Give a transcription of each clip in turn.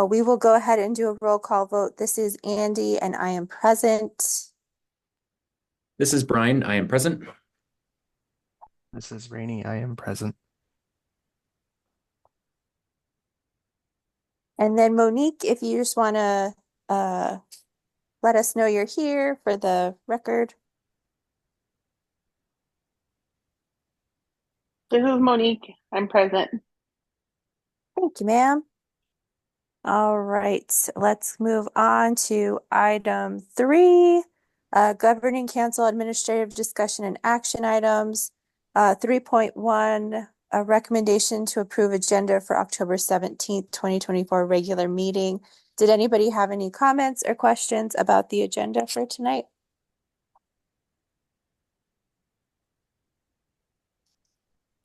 We will go ahead and do a roll call vote. This is Andy and I am present. This is Brian. I am present. This is Rainey. I am present. And then Monique, if you just want to let us know you're here for the record. This is Monique. I'm present. Thank you, ma'am. All right, let's move on to item 3, governing council administrative discussion and action items. 3.1, a recommendation to approve agenda for October 17th, 2024 regular meeting. Did anybody have any comments or questions about the agenda for tonight?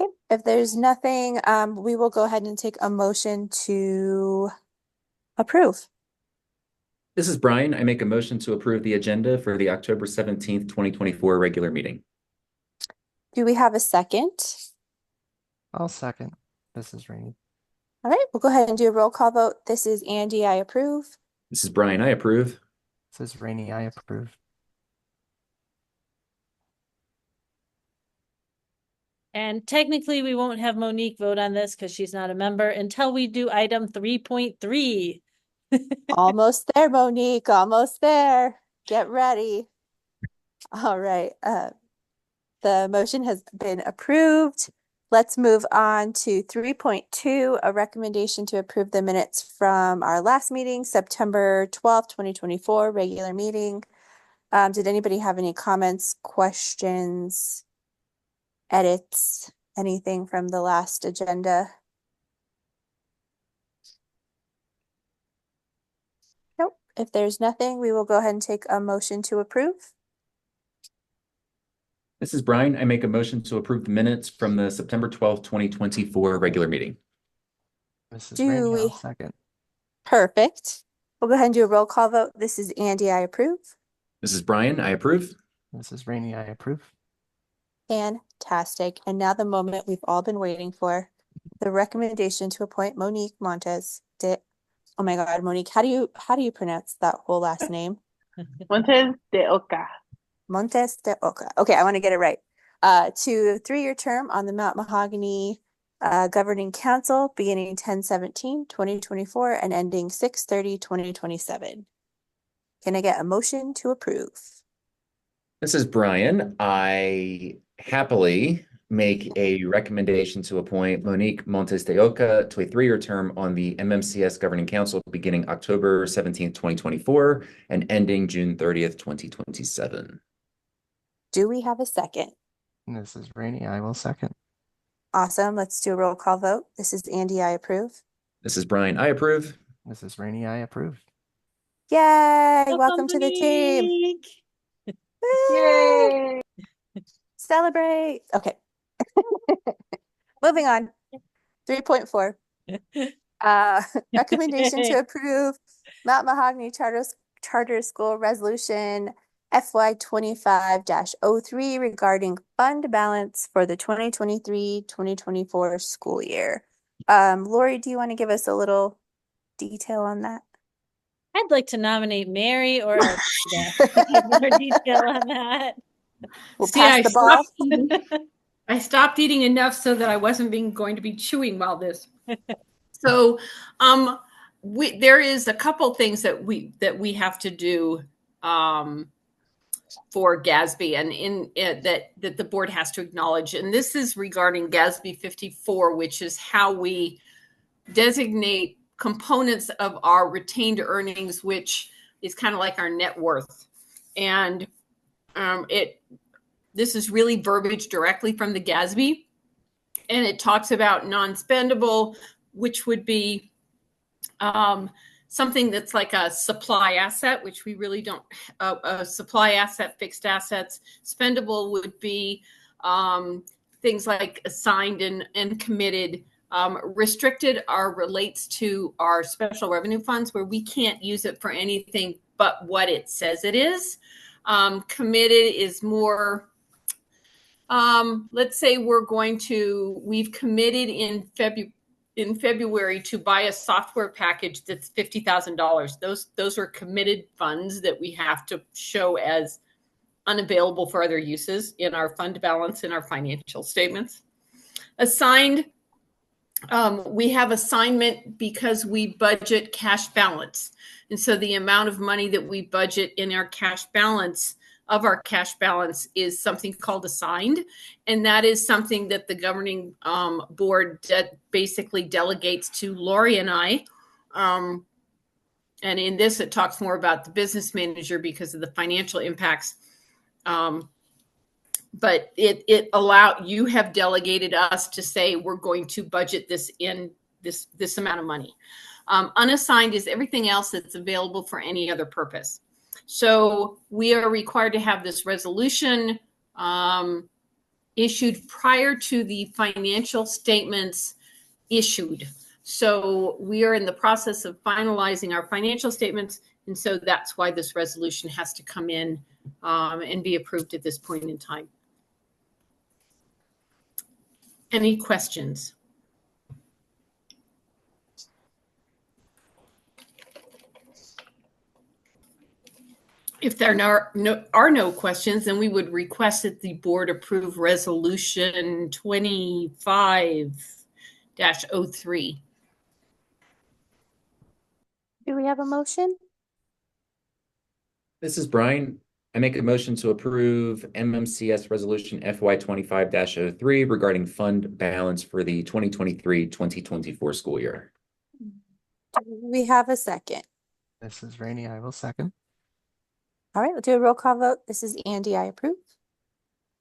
Okay, if there's nothing, we will go ahead and take a motion to approve. This is Brian. I make a motion to approve the agenda for the October 17th, 2024 regular meeting. Do we have a second? I'll second. This is Rainey. All right, we'll go ahead and do a roll call vote. This is Andy, I approve. This is Brian. I approve. This is Rainey. I approve. And technically, we won't have Monique vote on this because she's not a member until we do item 3.3. Almost there, Monique, almost there. Get ready. All right, the motion has been approved. Let's move on to 3.2, a recommendation to approve the minutes from our last meeting, September 12th, 2024, regular meeting. Did anybody have any comments, questions, edits, anything from the last agenda? Nope. If there's nothing, we will go ahead and take a motion to approve. This is Brian. I make a motion to approve the minutes from the September 12th, 2024 regular meeting. This is Rainey. we- I'll second. Perfect. We'll go ahead and do a roll call vote. This is Andy, I approve. This is Brian. I approve. This is Rainey. I approve. Fantastic. And now the moment we've all been waiting for, the recommendation to appoint Monique Montes de, oh my God, Monique, how do you pronounce that whole last name? Montes de Oca. Montes de Oca. Okay, I want to get it right. To a 3-year term on the Mount Mahogany Governing Council beginning 10/17/2024 and ending 6/30/2027. Can I get a motion to approve? This is Brian. I happily make a recommendation to appoint Monique Montes de Oca to a 3-year term on the MMCS Governing Council beginning October 17th, 2024 and ending June 30th, 2027. Do we have a second? This is Rainey. I will second. Awesome. Let's do a roll call vote. This is Andy, I approve. This is Brian. I approve. This is Rainey. I approve. Yay! Welcome to the team. Monique. Woo! Yay! Celebrate. Okay. Moving on. 3.4. Recommendation to approve Mount Mahogany Charter School Resolution FY 25-03 regarding fund balance for the 2023-2024 school year. Lori, do you want to give us a little detail on that? I'd like to nominate Mary or more detail on that. We'll See, pass the ball. I stopped eating enough so that I wasn't going to be chewing while this. So, there is a couple things that we have to do for GASB and that the board has to acknowledge. And this is regarding GASB 54, which is how we designate components of our retained earnings, which is kind of like our net worth. And this is really verbiage directly from the GASB, and it talks about non-spendable, which would be something that's like a supply asset, which we really don't. A supply asset, fixed assets. Spendable would be things like assigned and committed. Restricted relates to our special revenue funds, where we can't use it for anything but what it says it is. Committed is more, let's say we've committed in February to buy a software package that's $50,000. Those are committed funds that we have to show as unavailable for other uses in our fund balance in our financial statements. Assigned, we have assignment because we budget cash balance. And so the amount of money that we budget in our cash balance is something called assigned. And that is something that the governing board basically delegates to Lori and I. And in this, it talks more about the business manager because of the financial impacts. But you have delegated us to say we're going to budget this in this amount of money. Unassigned is everything else that's available for any other purpose. So we are required to have this resolution issued prior to the financial statements issued. So we are in the process of finalizing our financial statements. And so that's why this resolution has to come in and be approved at this point in time. Any questions? If there are no questions, then we would request that the board approve resolution 25-03. Do we have a motion? This is Brian. I make a motion to approve MMCS Resolution FY 25-03 regarding fund balance for the 2023-2024 school year. Do we have a second? This is Rainey. I will second. All right, we'll do a roll call vote. This is Andy. I approve.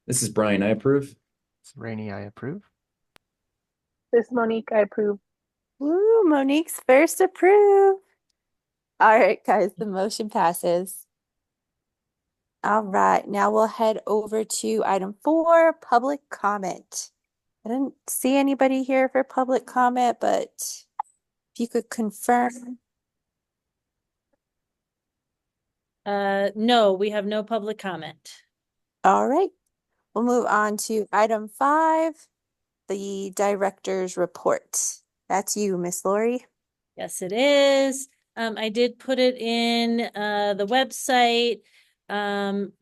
This is Brian. I approve. It's Rainey. I approve. This is Monique. I approve. Woo, Monique's first approve. All right, guys, the motion passes. All right, now we'll head over to item 4, public comment. I didn't see anybody here for public comment, but if you could confirm. No, we have no public comment. All right, we'll move on to item 5, the director's report. That's you, Miss Lori. Yes, it is. I did put it in the website.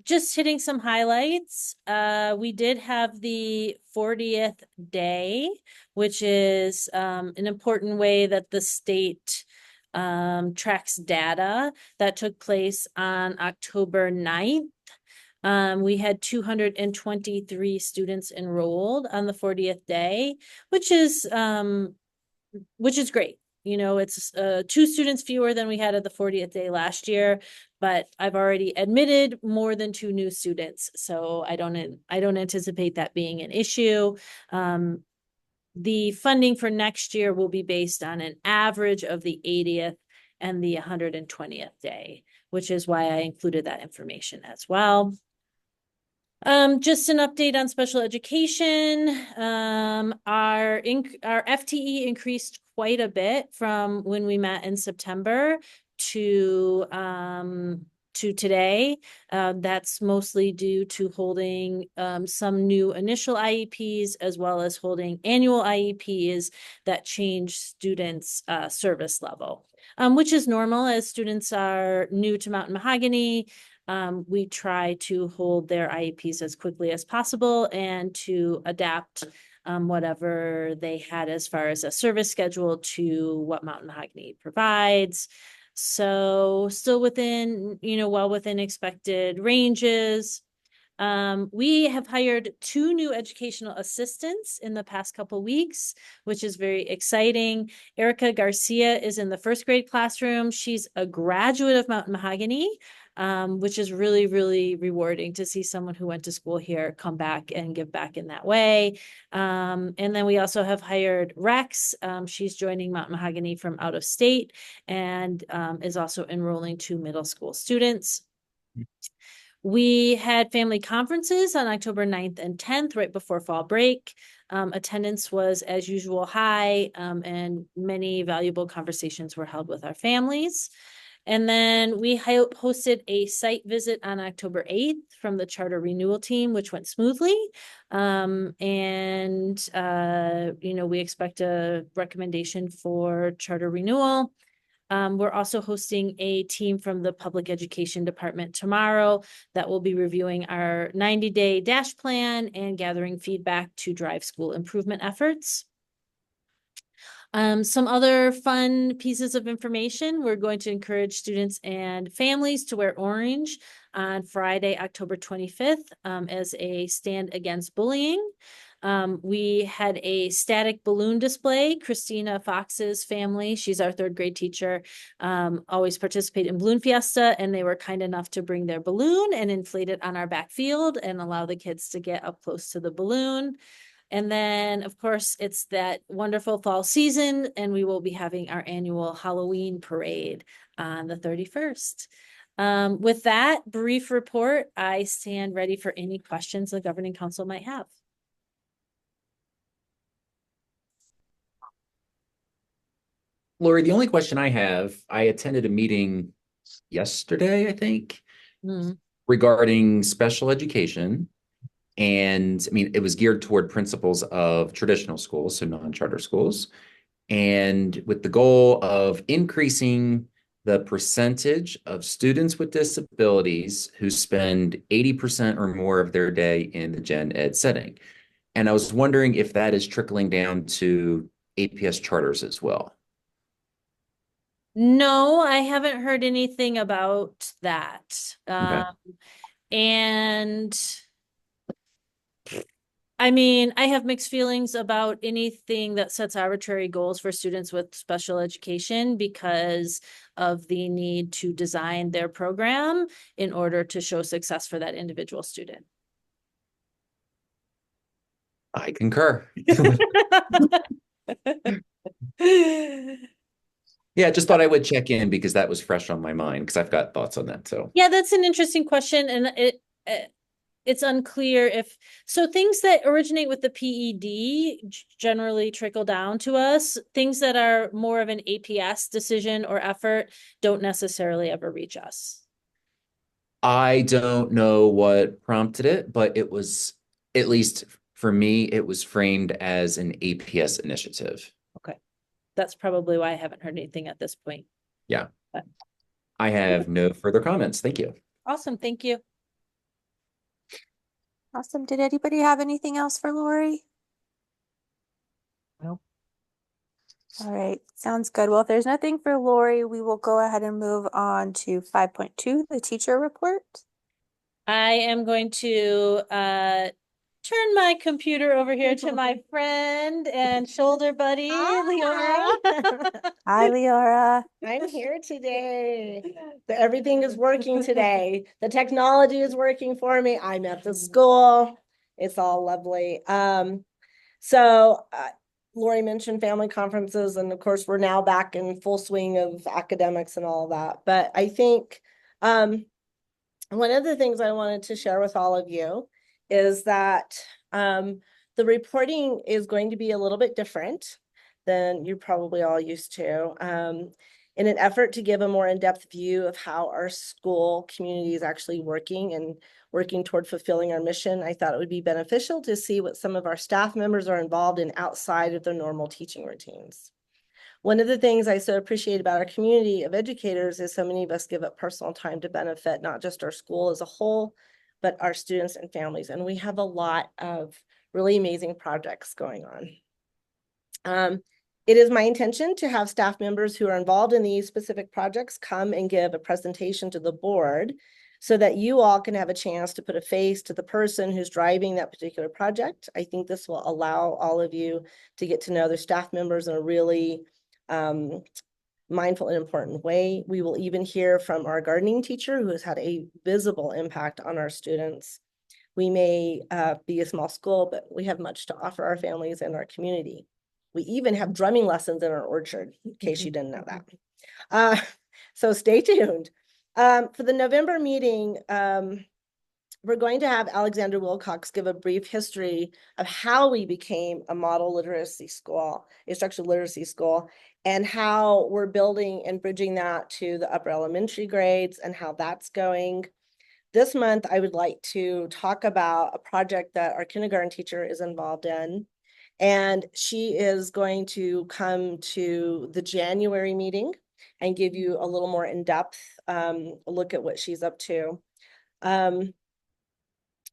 Just hitting some highlights. We did have the 40th day, which is an important way that the state tracks data that took place on October 9th. We had 223 students enrolled on the 40th day, which is great. You know, it's 2 students fewer than we had at the 40th day last year, but I've already admitted more than 2 new students, so I don't anticipate that being an issue. The funding for next year will be based on an average of the 80th and the 120th day, which is why I included that information as well. Just an update on special education. Our FTE increased quite a bit from when we met in September to today. That's mostly due to holding some new initial IEPs as well as holding annual IEPs that change students' service level, which is normal as students are new to Mountain Mahogany. We try to hold their IEPs as quickly as possible and to adapt whatever they had as far as a service schedule to what Mountain Mahogany provides. So still within, well within expected ranges. We have hired 2 new educational assistants in the past couple weeks, which is very exciting. Erica Garcia is in the 1st grade classroom. She's a graduate of Mountain Mahogany, which is really, really rewarding to see someone who went to school here come back and give back in that way. And then we also have hired Rex. She's joining Mountain Mahogany from out of state and is also enrolling 2 middle school students. We had family conferences on October 9th and 10th, right before fall break. Attendance was, as usual, high, and many valuable conversations were held with our families. And then we hosted a site visit on October 8th from the charter renewal team, which went smoothly. We expect a recommendation for charter renewal. We're also hosting a team from the public education department tomorrow that will be reviewing our 90-day dash plan and gathering feedback to drive school improvement efforts. Some other fun pieces of information. We're going to encourage students and families to wear orange on Friday, October 25th, as a stand against bullying. We had a static balloon display. Christina Fox's family, she's our third grade teacher, always participate in Balloon Fiesta, and they were kind enough to bring their balloon and inflate it on our back field and allow the kids to get up close to the balloon. And then, of course, it's that wonderful fall season, and we will be having our annual Halloween parade on the 31st. With that brief report, I stand ready for any questions the Governing Council might have. Lori, the only question I have, I attended a meeting yesterday, I think, regarding special education. And I mean, it was geared toward principals of traditional schools, so non-charter schools, and with the goal of increasing the percentage of students with disabilities who spend 80% or more of their day in the gen ed setting. And I was wondering if that is trickling down to APS charters as well. No, I haven't heard anything about that. Okay. And I mean, I have mixed feelings about anything that sets arbitrary goals for students with special education because of the need to design their program in order to show success for that individual student. I concur. Yeah, just thought I would check in because that was fresh on my mind because I've got thoughts on that. So yeah, that's an interesting question, and it's unclear if so things that originate with the PED generally trickle down to us. Things that are more of an APS decision or effort don't necessarily ever reach us. I don't know what prompted it, but it was, at least for me, it was framed as an APS initiative. Okay. That's probably why I haven't heard anything at this point. Yeah. But I have no further comments. Thank you. awesome. Thank you. Awesome. Did anybody have anything else for Lori? No. All right. Sounds good. Well, if there's nothing for Lori, we will go ahead and move on to 5.2, the teacher report. I am going to turn my computer over here to my friend and shoulder buddy, Leora. Hi, Leora. I'm here today. Everything is working today. The technology is working for me. I'm at the school. It's all lovely. Lori mentioned family conferences, and of course, we're now back in full swing of academics and all that. But I think one of the things I wanted to share with all of you is that the reporting is going to be a little bit different than you're probably all used to, in an effort to give a more in-depth view of how our school community is actually working and working toward fulfilling our mission. I thought it would be beneficial to see what some of our staff members are involved in outside of their normal teaching routines. One of the things I so appreciate about our community of educators is so many of us give up personal time to benefit not just our school as a whole, but our students and families. And we have a lot of really amazing projects going on. It is my intention to have staff members who are involved in these specific projects come and give a presentation to the board so that you all can have a chance to put a face to the person who's driving that particular project. I think this will allow all of you to get to know their staff members in a really mindful and important way. We will even hear from our gardening teacher who has had a visible impact on our students. We may be a small school, but we have much to offer our families and our community. We even have drumming lessons in our orchard, in case you didn't know that. So stay tuned. For the November meeting, we're going to have Alexander Wilcox give a brief history of how we became a model literacy school, a structured literacy school, and how we're building and bridging that to the upper elementary grades and how that's going. This month, I would like to talk about a project that our kindergarten teacher is involved in. And she is going to come to the January meeting and give you a little more in-depth look at what she's up to.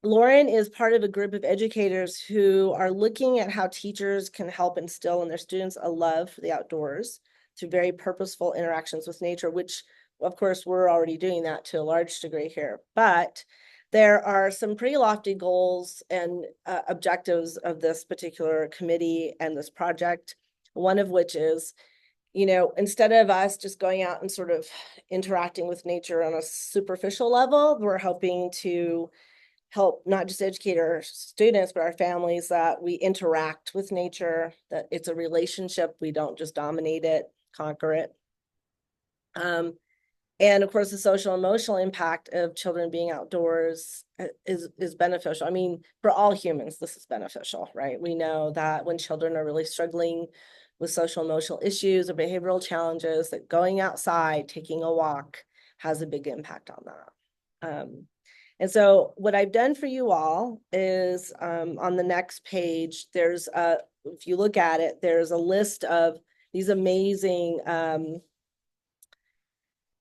Lauren is part of a group of educators who are looking at how teachers can help instill in their students a love for the outdoors through very purposeful interactions with nature, which of course we're already doing that to a large degree here. But there are some pretty lofty goals and objectives of this particular committee and this project, one of which is, you know, instead of us just going out and sort of interacting with nature on a superficial level, we're hoping to help not just educate our students, but our families, that we interact with nature, that it's a relationship. We don't just dominate it, conquer it. And of course, the social emotional impact of children being outdoors is beneficial. I mean, for all humans, this is beneficial, right? We know that when children are really struggling with social emotional issues or behavioral challenges, that going outside, taking a walk has a big impact on that. And so what I've done for you all is on the next page, there's if you look at it, there's a list of these amazing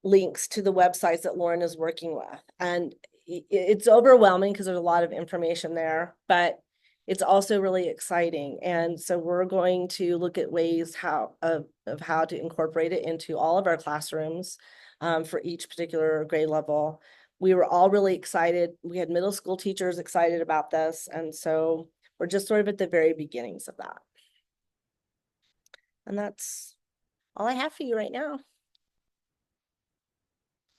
links to the websites that Lauren is working with. And it's overwhelming because there's a lot of information there, but it's also really exciting. And so we're going to look at ways of how to incorporate it into all of our classrooms for each particular grade level. We were all really excited. We had middle school teachers excited about this. And so we're just sort of at the very beginnings of that. And that's all I have for you right now.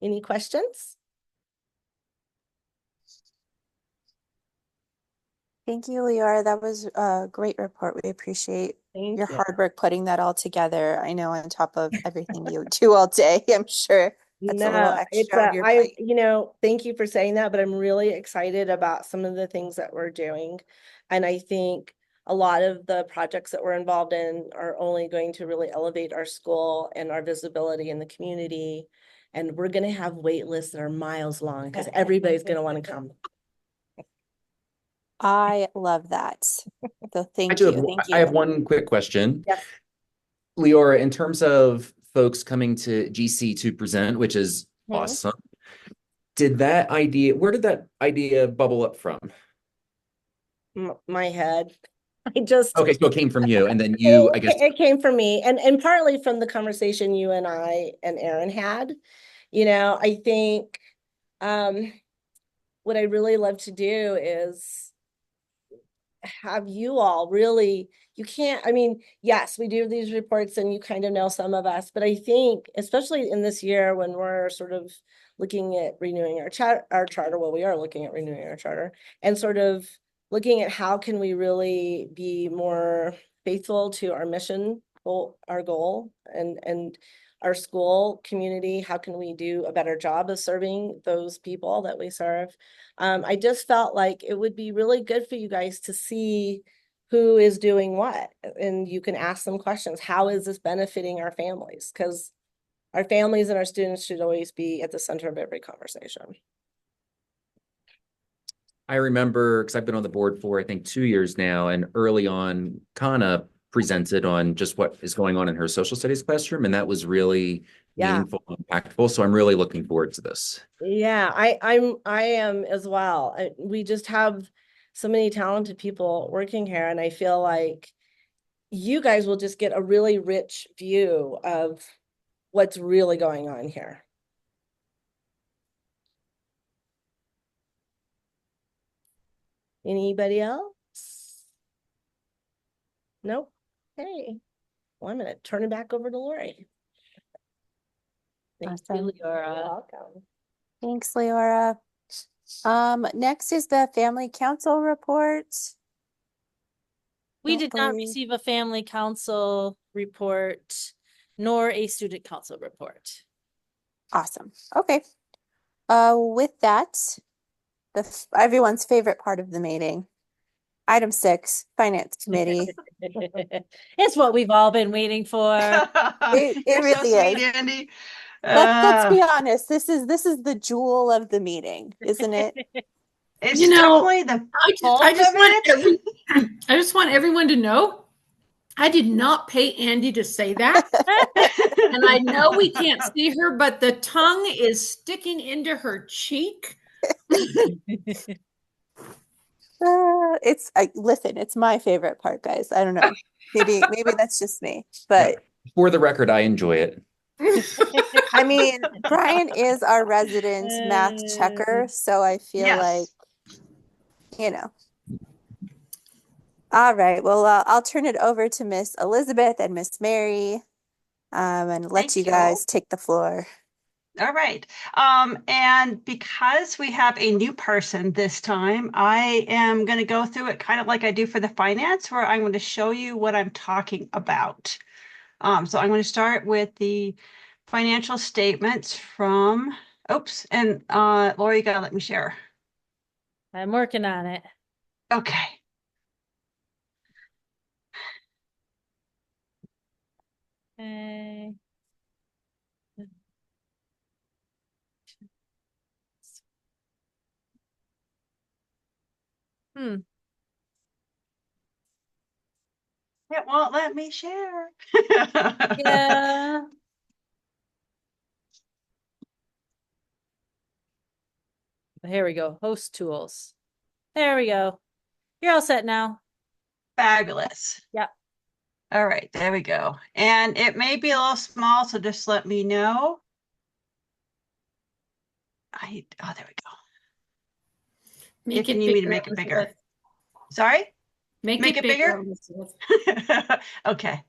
Any questions? Thank you, Leora. That was a great report. We appreciate Thank your you. hard work putting that all together. I know on top of everything you do all day, I'm sure that's a little extra on your plate. You know, thank you for saying that, but I'm really excited about some of the things that we're doing. And I think a lot of the projects that we're involved in are only going to really elevate our school and our visibility in the community. And we're going to have wait lists that are miles long because everybody's going to want to come. I love that. So thank I you. Thank I have you. one quick question. Yes. Leora, in terms of folks coming to GC to present, which is awesome, where did that idea bubble up from? My head. I just Okay, so it came from you, and then you, I guess. it came from me, and partly from the conversation you and I and Aaron had. You know, I think what I really love to do is have you all really, you can't, I mean, yes, we do these reports and you kind of know some of us, but I think especially in this year when we're sort of looking at renewing our charter, well, we are looking at renewing our charter and sort of looking at how can we really be more faithful to our mission, our goal and our school community. How can we do a better job of serving those people that we serve? I just felt like it would be really good for you guys to see who is doing what, and you can ask them questions. How is this benefiting our families? Because our families and our students should always be at the center of every conversation. I remember, because I've been on the board for, I think, 2 years now, and early on, Kana presented on just what is going on in her social studies classroom, and that was really meaningful and impactful. So I'm really looking forward to this. Yeah, I am as well. We just have so many talented people working here, and I feel like you guys will just get a really rich view of what's really going on here. Anybody else? Nope. Hey, well, I'm gonna turn it back over to Lori. Thank you, Awesome. Leora. You're welcome. Thanks, Leora. Next is the family council report. We Don't did not believe- receive a family council report nor a student council report. Awesome. Okay. With that, everyone's favorite part of the meeting, Item 6, Finance Committee. It's what we've all been waiting for. It You're so really sweet, is. Andy. Let's be honest. This is the jewel of the meeting, isn't it? It's You know, definitely the I bulk just of want it. I just want everyone to know I did not pay Andy to say that. And I know we can't see her, but the tongue is sticking into her cheek. Listen, it's my favorite part, guys. I don't know. Maybe that's just me, Yeah. but For the record, I enjoy it. I mean, Brian is our resident math checker, so I feel like, Yes. All right. Well, I'll turn it over to Miss Elizabeth and Miss Mary, and let Thank you you. guys take the floor. All right. And because we have a new person this time, I am going to go through it kind of like I do for the finance, where I'm going to show you what I'm talking about. So I'm going to start with the financial statements from, oops, and Lori, you gotta let me share. I'm working on it. Okay. Okay. Hmm. It won't let me share. Yeah. Here we go. Host tools. There we go. You're all set now. Fabulous. Yep. All right, there we go. And it may be a little small, so just let me know. Oh, there we go. If you need me to make it bigger. Sorry? Make Make it it bigger? Elizabeth. Okay.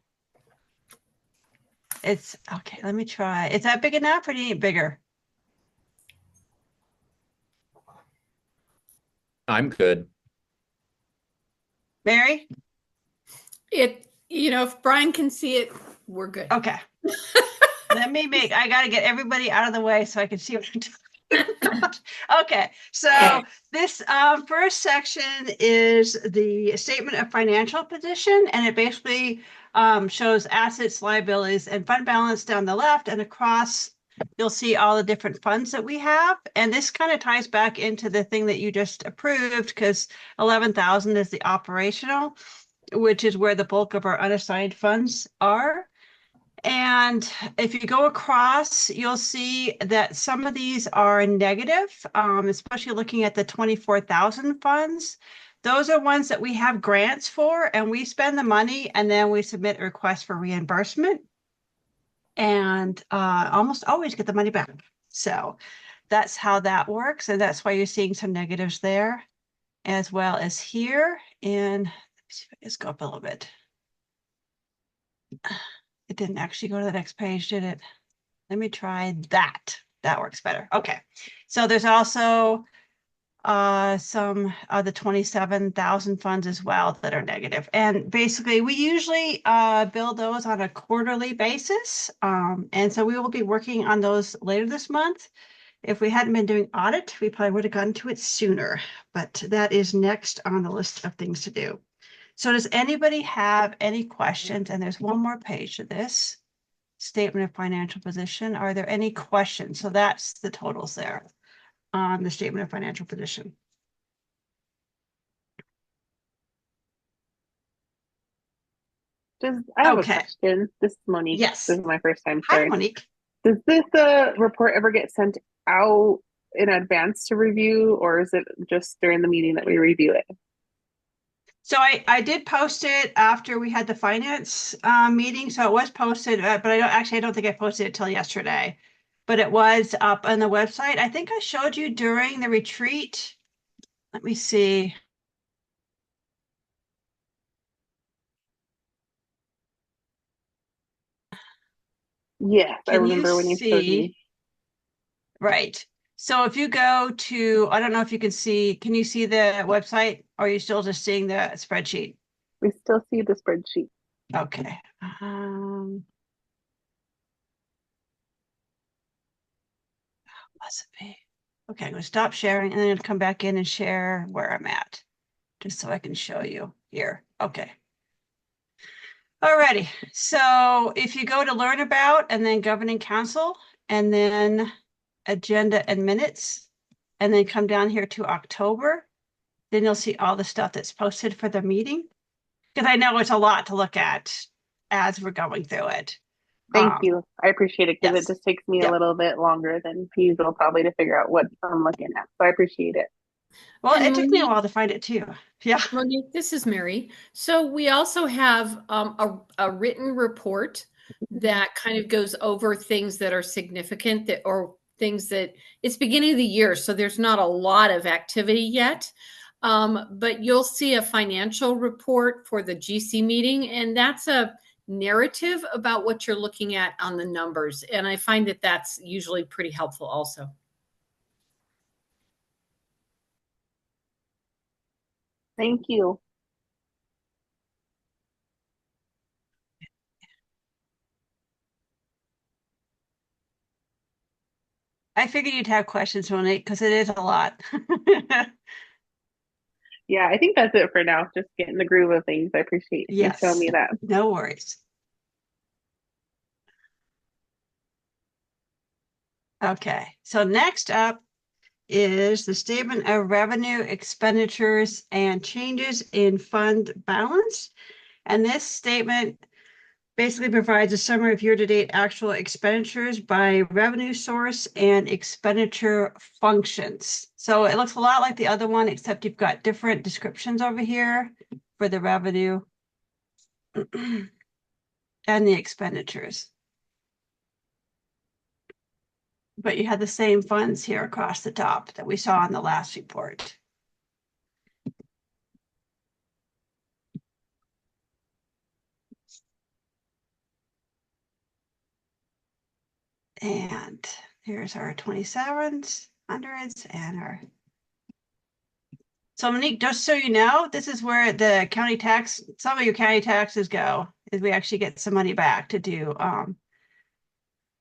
It's okay. Let me try. Is that big enough or do you need it bigger? I'm good. Mary? If Brian can see it, we're good. Okay. I got to get everybody out of the way so I can see what I'm talking about. Okay. So this first section is the statement of financial position, and it basically shows assets, liabilities, and fund balance down the left, and across you'll see all the different funds that we have. And this kind of ties back into the thing that you just approved, because 11,000 is the operational, which is where the bulk of our unassigned funds are. And if you go across, you'll see that some of these are negative, especially looking at the 24,000 funds. Those are ones that we have grants for, and we spend the money and then we submit a request for reimbursement and almost always get the money back. So that's how that works. And that's why you're seeing some negatives there, as well as here. And let me see if I can just go up a little bit. It didn't actually go to the next page, did it? Let me try that. That works better. Okay. So there's also some of the 27,000 funds as well that are negative. And basically we usually build those on a quarterly basis. And so we will be working on those later this month. If we hadn't been doing audit, we probably would have gotten to it sooner, but that is next on the list of things to do. So does anybody have any questions? And there's one more page to this statement of financial position. Are there any questions? So that's the totals there on the statement of financial position. I have a Okay. question. This is Monique. Yes. This is my first time Hi, sharing. Monique. Does this report ever get sent out in advance to review, or is it just during the meeting that we review it? So I did post it after we had the finance meeting. So it was posted, but I don't think I posted it till yesterday, but it was up on the website. I think I showed you during the retreat. Let me see. Yes, I Can you remember when you showed see? me. Right. So if you go to, I don't know if you can you see the website, or are you still just seeing the spreadsheet? We still see the spreadsheet. Okay. Recipe. Okay, I'm gonna stop sharing and then come back in and share where I'm at. just so I can show you here. Okay. Alrighty, so if you go to Learn About and then Governing Council and then Agenda and Minutes, and then come down here to October, then you'll see all the stuff that's posted for the meeting. Because I know it's a lot to look at as we're going through it. Thank you. I appreciate it because yes. it just takes me Yep. a little bit longer than usual probably to figure out what I'm looking at. So I appreciate it. Well, And it took me a Monique- while to find it too. Yeah. Monique, this is Mary. So we also have a written report that kind of goes over things that are significant that or things that it's beginning of the year, so there's not a lot of activity yet. But you'll see a financial report for the GC meeting, and that's a narrative about what you're looking at on the numbers. And I find that that's usually pretty helpful also. Thank you. I figured you'd have questions, Monique, because it is a lot. Yeah, I think that's it for now. Just getting the groove of things. I appreciate you Yes. showing me that. No worries. Okay, so next up is the statement of revenue, expenditures, and changes in fund balance. And this statement basically provides a summary of year-to-date actual expenditures by revenue source and expenditure functions. So it looks a lot like the other one, except you've got different descriptions over here for the revenue and the expenditures. But you had the same funds here across the top that we saw in the last report. And here's our 27s, hundreds, and our. So Monique, just so you know, this is where the county tax, some of your county taxes go, is we actually get some money back to do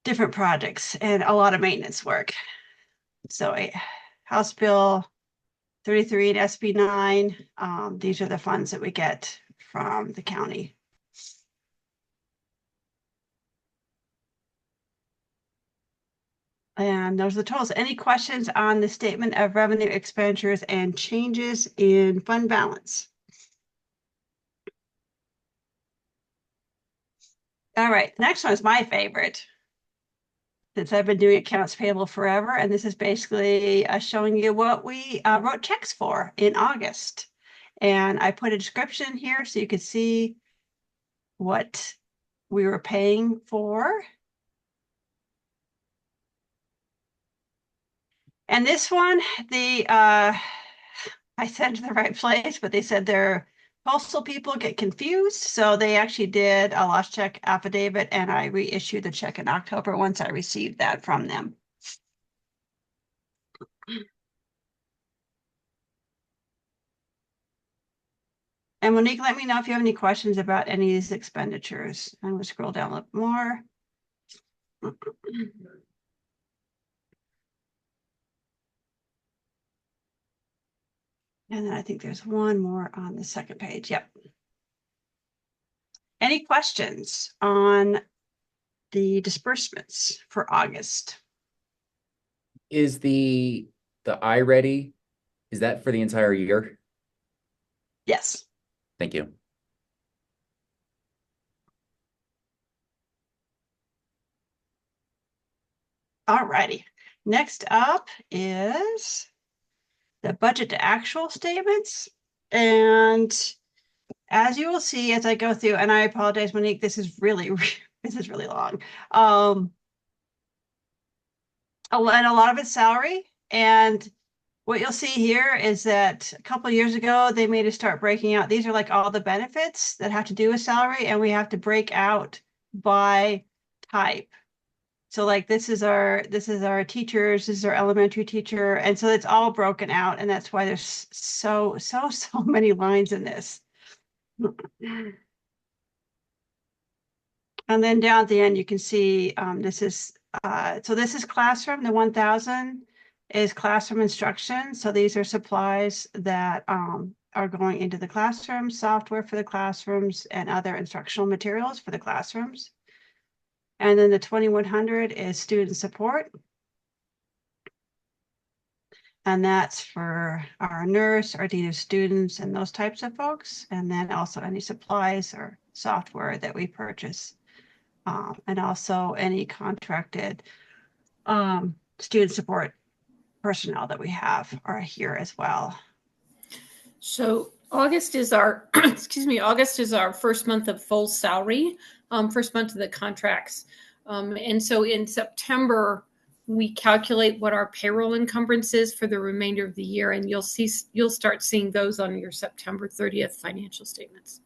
different projects and a lot of maintenance work. So House Bill 33 and SB 9, these are the funds that we get from the county. And those are the totals. Any questions on the statement of revenue, expenditures, and changes in fund balance? All right, the next one is my favorite, since I've been doing accounts payable forever. And this is basically showing you what we wrote checks for in August. And I put a description here so you could see what we were paying for. And this one, I sent to the right place, but they said their postal people get confused. So they actually did a lost check affidavit, and I reissued the check in October once I received that from them. And Monique, let me know if you have any questions about any of these expenditures. I'm going to scroll down a little more. And then I think there's one more on the second page. Yep. Any questions on the disbursements for August? Is the iReady, is that for the entire year? Yes. Thank you. All righty. Next up is the budget to actual statements. And as you will see as I go through, and I apologize, Monique, this is really long. And a lot of it's salary. And what you'll see here is that a couple of years ago, they made us start breaking out. These are like all the benefits that have to do with salary, and we have to break out by type. So like this is our teachers, this is our elementary teacher. And so it's all broken out. And that's why there's so many lines in this. And then down at the end, you can see this is classroom. The 1,000 is classroom instruction. So these are supplies that are going into the classroom, software for the classrooms, and other instructional materials for the classrooms. And then the 2100 is student support. And that's for our nurse, our dean of students, and those types of folks. And then also any supplies or software that we purchase. And also any contracted student support personnel that we have are here as well. So August is our, excuse me, August is our first month of full salary, first month of the contracts. And so in September, we calculate what our payroll encumbrance is for the remainder of the year, and you'll start seeing those on your September 30th financial statements.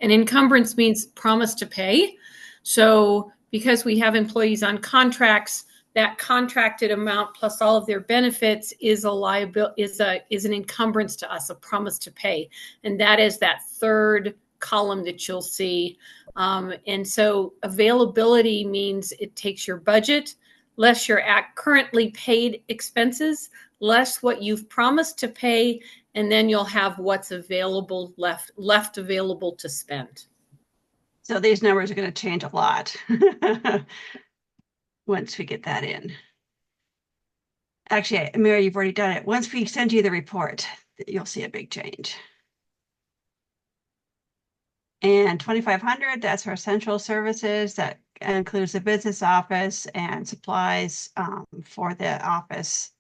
And encumbrance means promise to pay. So because we have employees on contracts, that contracted amount plus all of their benefits is a liability, is an encumbrance to us, a promise to pay. And that is that third column that you'll see. And so availability means it takes your budget, less your currently paid expenses, less what you've promised to pay, and then you'll have what's available left available to spend. So these numbers are going to change a lot once we get that in. Actually, Mary, you've already done it. Once we send you the report, you'll see a big change. And 2500, that's our central services. That includes the business office and supplies for the office.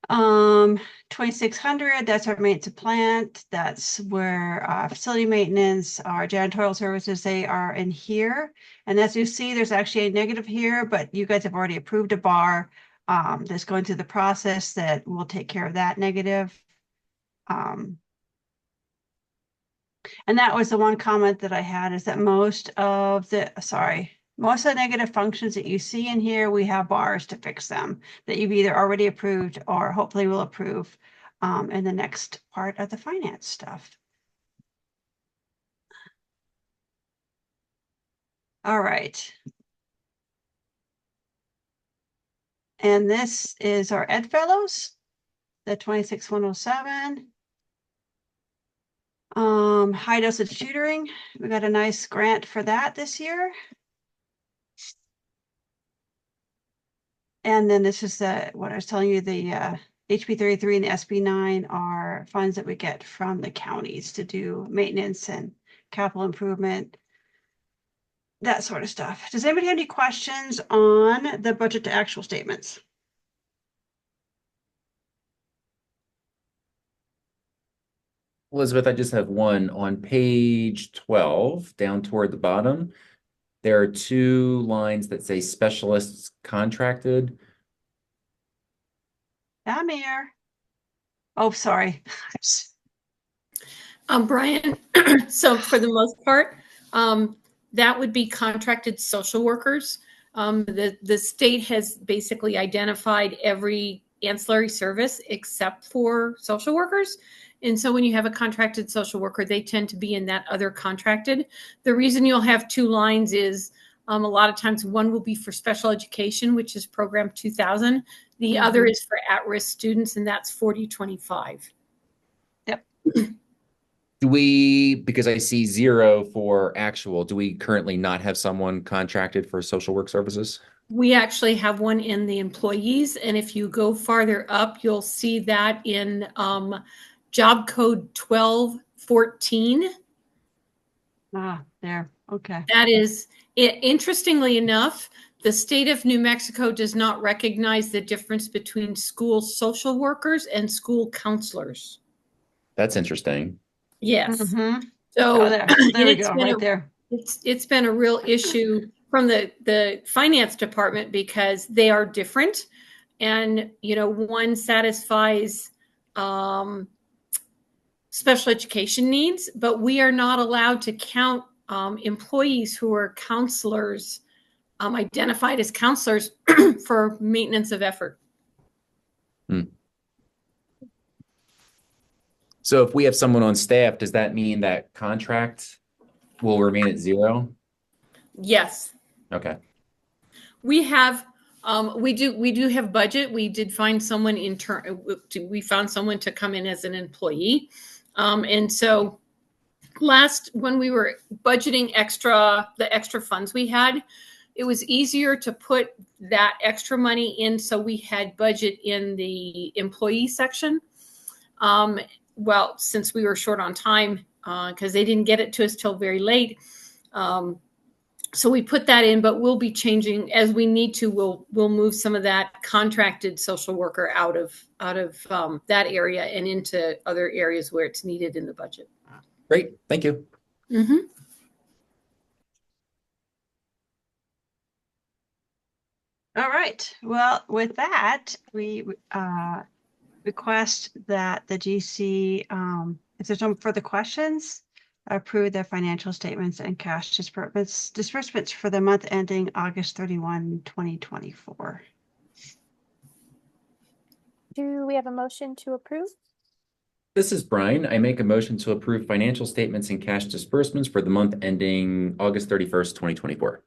2600, that's our maintenance plant. That's where facility maintenance, our janitorial services, they are in here. And as you see, there's actually a negative here, but you guys have already approved a bar that's going through the process that will take care of that negative. And that was the one comment that I had, is that most of the negative functions that you see in here, we have bars to fix them that you've either already approved or hopefully will approve in the next part of the finance stuff. All right. And this is our Ed Fellows, the 26107. High dosage tutoring. We got a nice grant for that this year. And then this is what I was telling you, the HB 33 and the SB 9 are funds that we get from the counties to do maintenance and capital improvement, that sort of stuff. Does anybody have any questions on the budget to actual statements? Elizabeth, I just have one. On page 12, down toward the bottom, there are two lines that say specialists contracted. Amir. Oh, sorry. Brian, so for the most part, that would be contracted social workers. The state has basically identified every ancillary service except for social workers. And so when you have a contracted social worker, they tend to be in that other contracted. The reason you'll have two lines is a lot of times one will be for special education, which is program 2000. The other is for at-risk students, and that's 4025. Yep. Do we, because I see 0 for actual, do we currently not have someone contracted for social work services? We actually have one in the employees. And if you go farther up, you'll see that in job code 1214. Ah, there. Okay. That is, interestingly enough, the state of New Mexico does not recognize the difference between school social workers and school counselors. That's interesting. Yes. Mm-hmm. So there we go, right there. It's been a real issue from the finance department because they are different, and one satisfies special education needs, but we are not allowed to count employees who are counselors, identified as counselors for maintenance of effort. So if we have someone on staff, does that mean that contract will remain at 0? Yes. Okay. We have, we do have budget. We did find someone we found someone to come in as an employee. And so when we were budgeting the extra funds we had, it was easier to put that extra money in. So we had budget in the employee section. Well, since we were short on time, because they didn't get it to us till very late. So we put that in, but we'll be changing as we need to. We'll move some of that contracted social worker out of that area and into other areas where it's needed in the budget. Great, thank you. Mm-hmm. All right. Well, with that, we request that the GC, if there's no further questions, approve the financial statements and cash disbursements for the month ending August 31, 2024. Do we have a motion to approve? This is Brian. I make a motion to approve financial statements and cash disbursements for the month ending August 31st, 2024.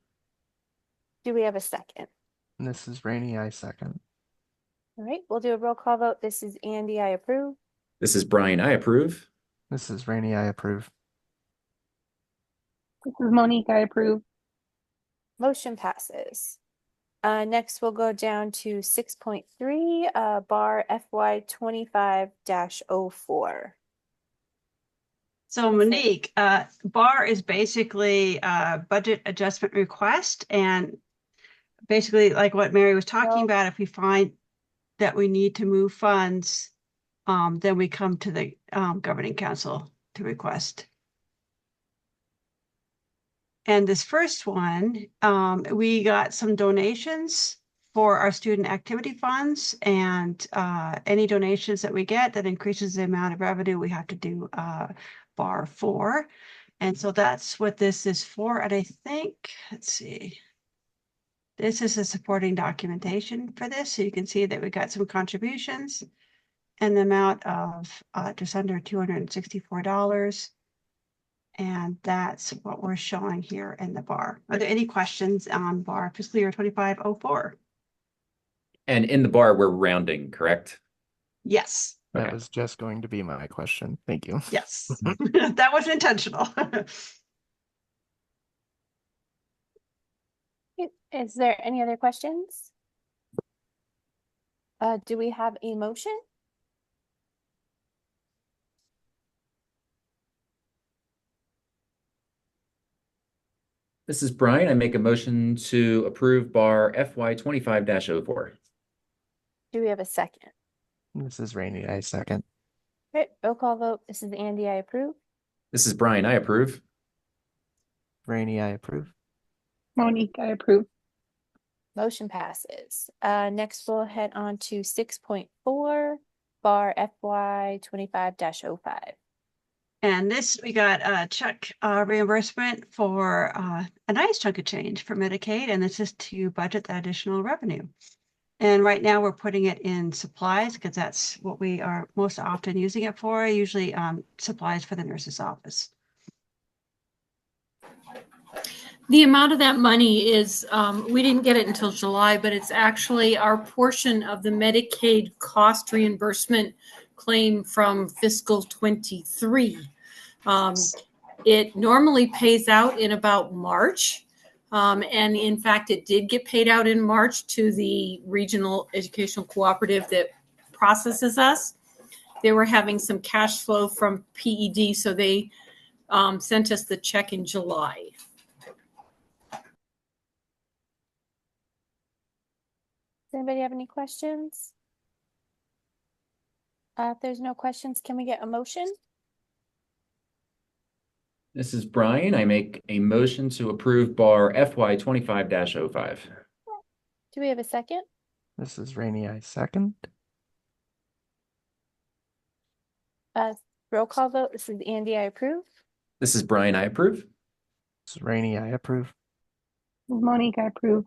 Do we have a second? This is Rainey. I second. All right, we'll do a roll call vote. This is Andy. I approve. This is Brian. I approve. This is Rainey. I approve. This is Monique. I approve. Motion passes. Next, we'll go down to 6.3, bar FY 25-04. So Monique, BAR is basically a budget adjustment request, and basically like what Mary was talking about, if we find that we need to move funds, then we come to the governing council to request. And this first one, we got some donations for our student activity funds, and any donations that we get that increases the amount of revenue, we have to do bar for. And so that's what this is for. And I think, let's see, this is a supporting documentation for this. So you can see that we got some contributions in the amount of just under $264. And that's what we're showing here in the bar. Are there any questions on bar fiscal year 2504? And in the bar, we're rounding, correct? Yes. That Okay. was just going to be my question. Thank you. Yes. That was intentional. Is there any other questions? Do we have a motion? This is Brian. I make a motion to approve bar FY 25-04. Do we have a second? This is Rainey. I second. All right, roll call vote. This is Andy. I approve. This is Brian. I approve. Rainey. I approve. Monique. I approve. Motion passes. Next, we'll head on to 6.4, bar FY 25-05. And this, we got a check reimbursement for a nice chunk of change for Medicaid, and this is to budget that additional revenue. And right now we're putting it in supplies because that's what we are most often using it for, usually supplies for the nurse's office. The amount of that money is, we didn't get it until July, but it's actually our portion of the Medicaid cost reimbursement claim from fiscal 23. It normally pays out in about March. And in fact, it did get paid out in March to the regional educational cooperative that processes us. They were having some cash flow from PED, so they sent us the check in July. Does anybody have any questions? If there's no questions, can we get a motion? This is Brian. I make a motion to approve bar FY 25-05. Do we have a second? This is Rainey. I second. Roll call vote. This is Andy. I approve. This is Brian. I approve. This is Rainey. I approve. Monique. I approve.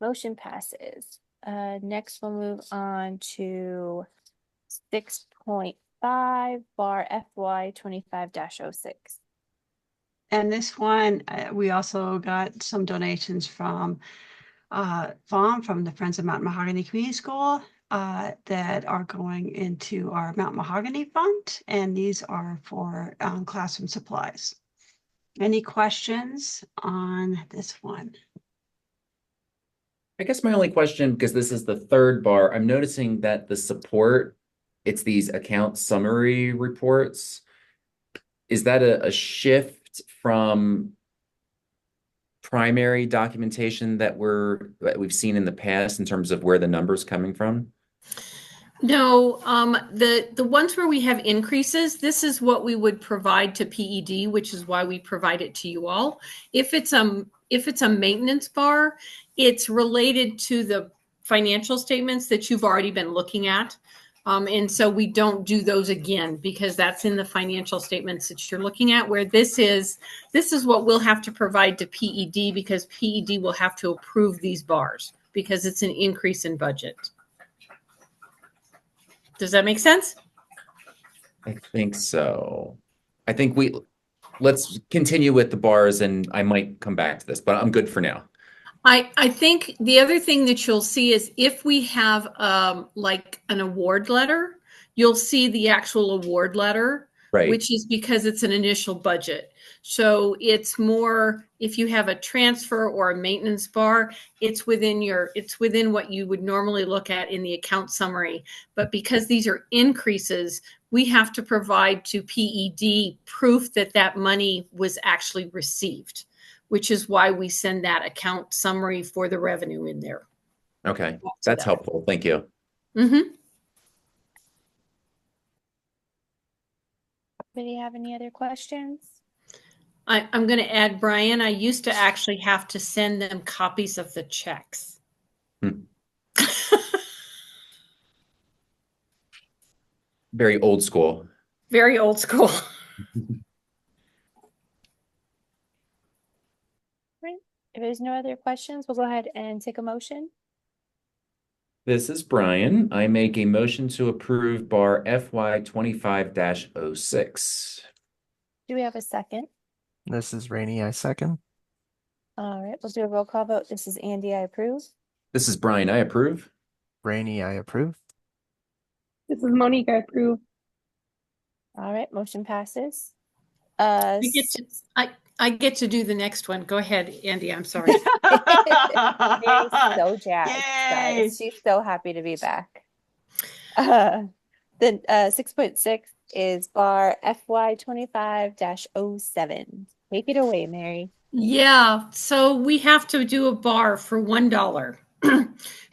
Motion passes. Next, we'll move on to 6.5, bar FY 25-06. And this one, we also got some donations from FOM, from the Friends of Mount Mahogany Community School. that are going into our Mount Mahogany Fund, and these are for classroom supplies. Any questions on this one? I guess my only question, because this is the third bar, I'm noticing that the support, it's these account summary reports. Is that a shift from primary documentation that we've seen in the past in terms of where the number's coming from? No, the ones where we have increases, this is what we would provide to PED, which is why we provide it to you all. If it's a maintenance bar, it's related to the financial statements that you've already been looking at. And so we don't do those again because that's in the financial statements that you're looking at, where this is what we'll have to provide to PED because PED will have to approve these bars because it's an increase in budget. Does that make sense? I think so. I think let's continue with the bars and I might come back to this, but I'm good for now. I think the other thing that you'll see is if we have like an award letter, you'll see the actual award letter, Right. which is because it's an initial budget. So it's more if you have a transfer or a maintenance bar, it's within what you would normally look at in the account summary. But because these are increases, we have to provide to PED proof that that money was actually received, which is why we send that account summary for the revenue in there. Okay, that's helpful. Thank you. Mm-hmm. Anybody have any other questions? I'm going to add, Brian, I used to actually have to send them copies of the checks. Very old school. Very old school. Right. If there's no other questions, we'll go ahead and take a motion. This is Brian. I make a motion to approve bar FY 25-06. Do we have a second? This is Rainey. I second. All right, we'll do a roll call vote. This is Andy. I approve. This is Brian. I approve. Rainey, I approve. This is Monique. I approve. All right, motion passes. I get to do the next one. Go ahead, Andy. I'm sorry. Mary's so jazzed, Yay. guys. She's so happy to be back. Then 6.6 is bar FY 25-07. Take it away, Mary. Yeah, so we have to do a bar for $1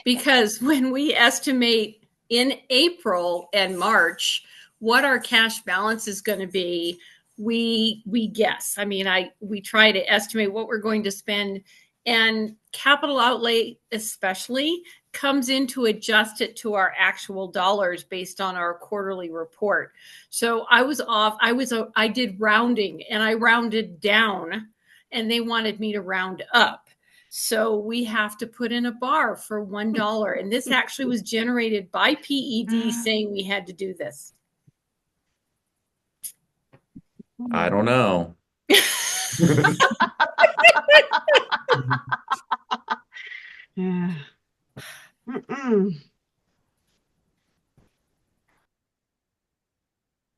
because when we estimate in April and March what our cash balance is going to be, we guess. I mean, we try to estimate what we're going to spend, and capital outlay especially comes in to adjust it to our actual dollars based on our quarterly report. So I was off. I did rounding and I rounded down, and they wanted me to round up. So we have to put in a bar for $1. And this actually was generated by PED saying we had to do this. I don't know. Yeah. Mm-mm.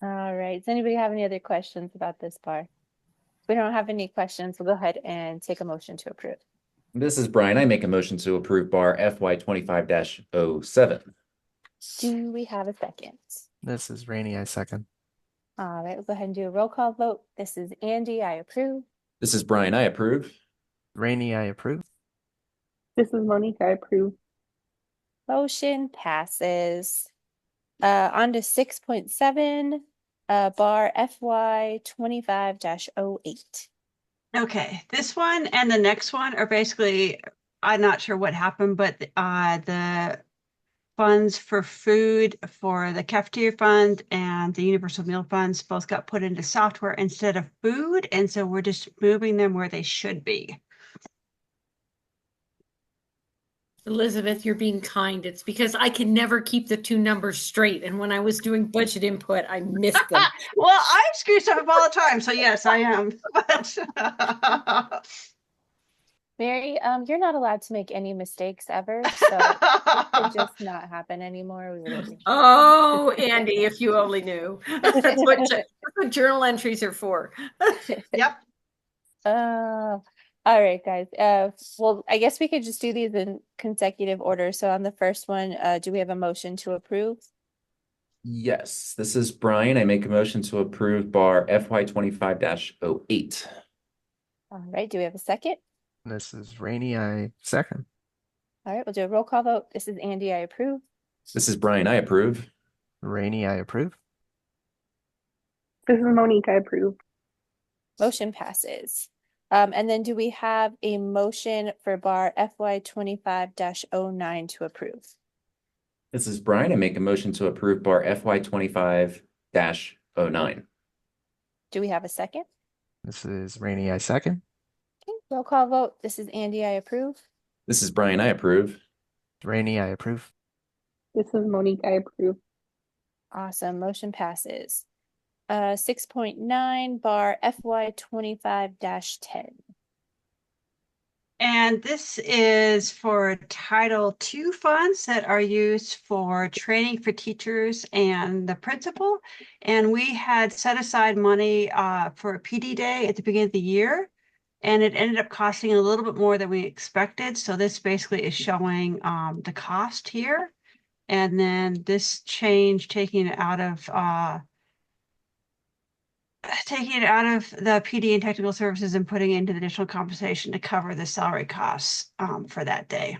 All right. Does anybody have any other questions about this bar? If we don't have any questions, we'll go ahead and take a motion to approve. This is Brian. I make a motion to approve bar FY 25-07. Do we have a second? This is Rainey. I second. All right, we'll go ahead and do a roll call vote. This is Andy. I approve. This is Brian. I approve. Rainey, I approve. This is Monique. I approve. Motion passes. On to 6.7, bar FY 25-08. Okay, this one and the next one are basically, I'm not sure what happened, but the funds for food for the cafeteria fund and the universal meal funds both got put into software instead of food. And so we're just moving them where they should be. Elizabeth, you're being kind. It's because I can never keep the two numbers straight. And when I was doing budget input, I missed them. Well, I screw stuff up all the time. So yes, I am. But Mary, you're not allowed to make any mistakes ever, so it could just not happen anymore. We really Oh, Andy, if you only knew. That's what journal entries are for. Yep. all right, guys. Well, I guess we could just do these in consecutive order. So on the first one, do we have a motion to approve? Yes, this is Brian. I make a motion to approve bar FY 25-08. All right, do we have a second? This is Rainey. I second. All right, we'll do a roll call vote. This is Andy, I approve. This is Brian. I approve. Rainey, I approve. This is Monique. I approve. Motion passes. And then do we have a motion for bar FY 25-09 to approve? This is Brian. I make a motion to approve bar FY 25-09. Do we have a second? This is Rainey. I second. Okay, roll call vote. This is Andy, I approve. This is Brian. I approve. Rainey, I approve. This is Monique. I approve. Awesome, motion passes. 6.9 bar FY 25-10. And this is for Title II funds that are used for training for teachers and the principal. And we had set aside money for a PD day at the beginning of the year. And it ended up costing a little bit more than we expected. So this basically is showing the cost here. And then this change, taking it out of the PD and technical services and putting it into the additional compensation to cover the salary costs for that day.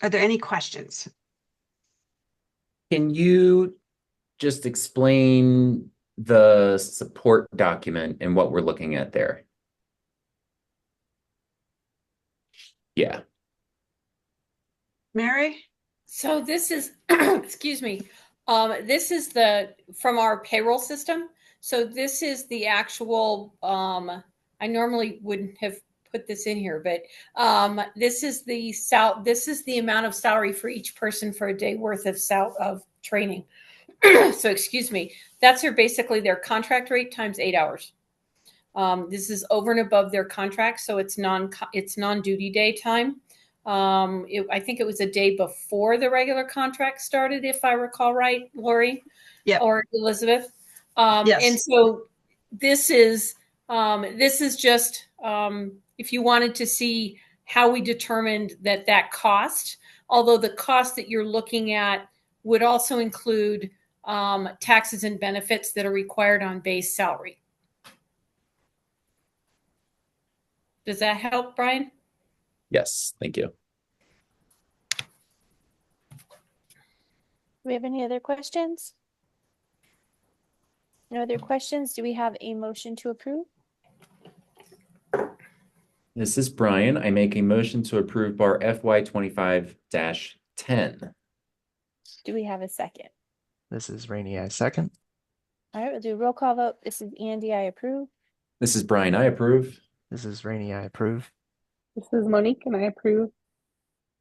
Are there any questions? Can you just explain the support document and what we're looking at there? Yeah. Mary? So this is, excuse me, this is from our payroll system. So this is the actual, I normally wouldn't have put this in here, but this is the amount of salary for each person for a day worth of training. So excuse me, that's basically their contract rate times 8 hours. This is over and above their contract, so it's non-duty day time. I think it was a day before the regular contract started, if I recall right, Lori. Yeah. Or Elizabeth. Yes. And so this is just if you wanted to see how we determined that cost, although the cost that you're looking at would also include taxes and benefits that are required on base salary. Does that help, Brian? Yes, thank you. Do we have any other questions? No other questions? Do we have a motion to approve? This is Brian. I make a motion to approve bar FY 25-10. Do we have a second? This is Rainey. I second. All right, we'll do a roll call vote. This is Andy, I approve. This is Brian. I approve. This is Rainey. I approve. This is Monique, and I approve.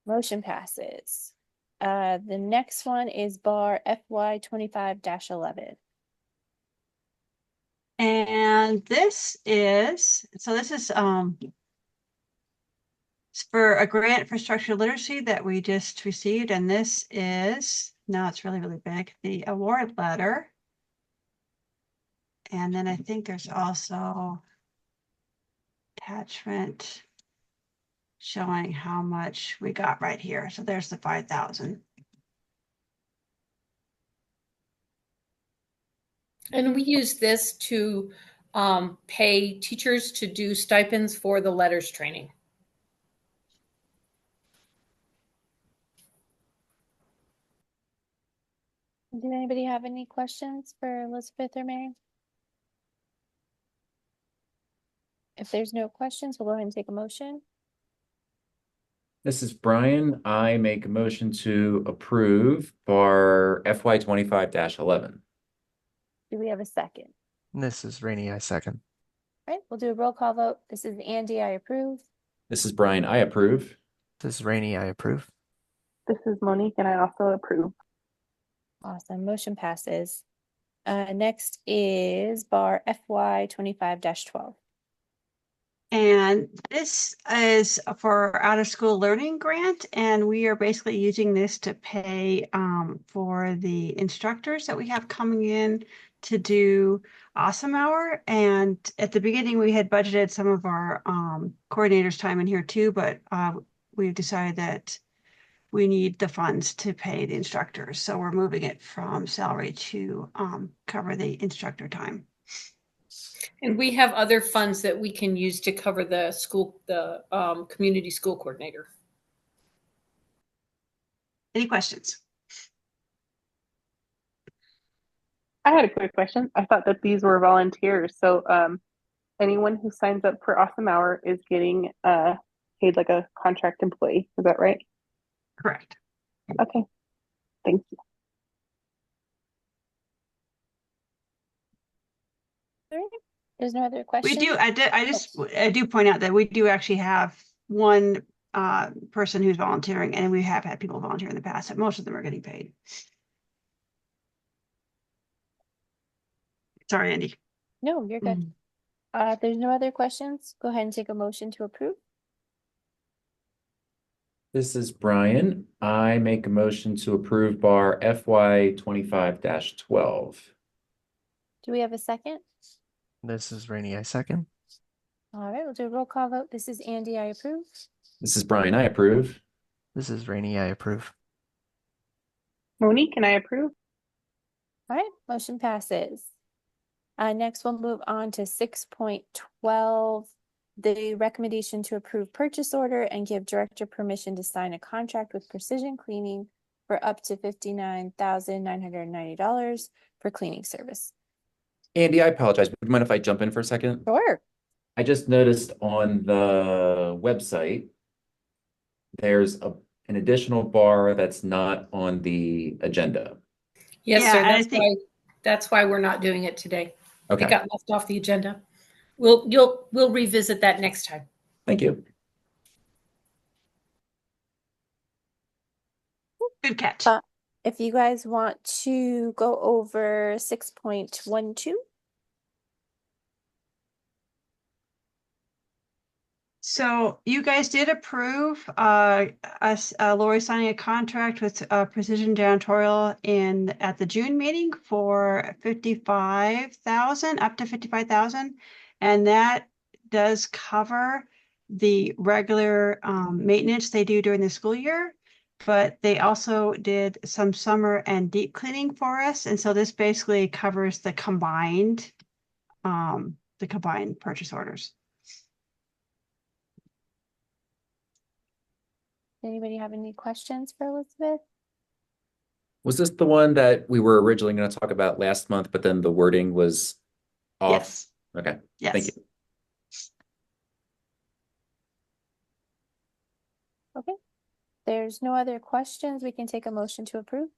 Motion passes. The next one is bar FY 25-11. And this is for a grant for structural literacy that we just received. And this is, now it's really, really big, the award letter. And then I think there's also attachment showing how much we got right here. So there's the 5,000. And we use this to pay teachers to do stipends for the letters training. Did anybody have any questions for Elizabeth or Mary? If there's no questions, we'll go ahead and take a motion. This is Brian. I make a motion to approve bar FY 25-11. Do we have a second? This is Rainey. I second. All right, we'll do a roll call vote. This is Andy, I approve. This is Brian. I approve. This is Rainey. I approve. This is Monique, and I also approve. Awesome, motion passes. Next is bar FY 25-12. And this is for out of school learning grant. And we are basically using this to pay for the instructors that we have coming in to do Awesome Hour. And at the beginning, we had budgeted some of our coordinators' time in here too, but we've decided that we need the funds to pay the instructors. So we're moving it from salary to cover the instructor time. And we have other funds that we can use to cover the school, the community school coordinator. Any questions? I had a quick question. I thought that these were volunteers. So anyone who signs up for Awesome Hour is getting paid like a contract employee. Is that right? Correct. Okay. Thank you. All right. There's no other questions? We do. I do point out that we do actually have one person who's volunteering, and we have had people volunteer in the past. And most of them are getting paid. Sorry, Andy. No, you're good. If there's no other questions, go ahead and take a motion to approve. This is Brian. I make a motion to approve bar FY 25-12. Do we have a second? This is Rainey. I second. All right, we'll do a roll call vote. This is Andy. I approve. This is Brian. I approve. This is Rainey. I approve. Monique, can I approve? All right, motion passes. Next, we'll move on to 6.12, the recommendation to approve purchase order and give director permission to sign a contract with Precision Cleaning for up to $59,990 for cleaning service. Andy, I apologize. Would you mind if I jump in for a second? Sure. I just noticed on the website, there's an additional bar that's not on the agenda. Yes, Yeah, sir. and I That's why we're not doing it today. Okay. It got left off the agenda. We'll revisit that next time. Thank you. Good catch. If you guys want to go over 6.12. So you guys did approve Lori signing a contract with Precision Janitorial at the June meeting for 55,000, up to 55,000, and that does cover the regular maintenance they do during the school year. But they also did some summer and deep cleaning for us, and so this basically covers the combined purchase orders. Anybody have any questions for Elizabeth? Was this the one that we were originally going to talk about last month, but then the wording was off? Yes. Okay. Yes. Thank you. Okay. There's no other questions. We can take a motion to approve.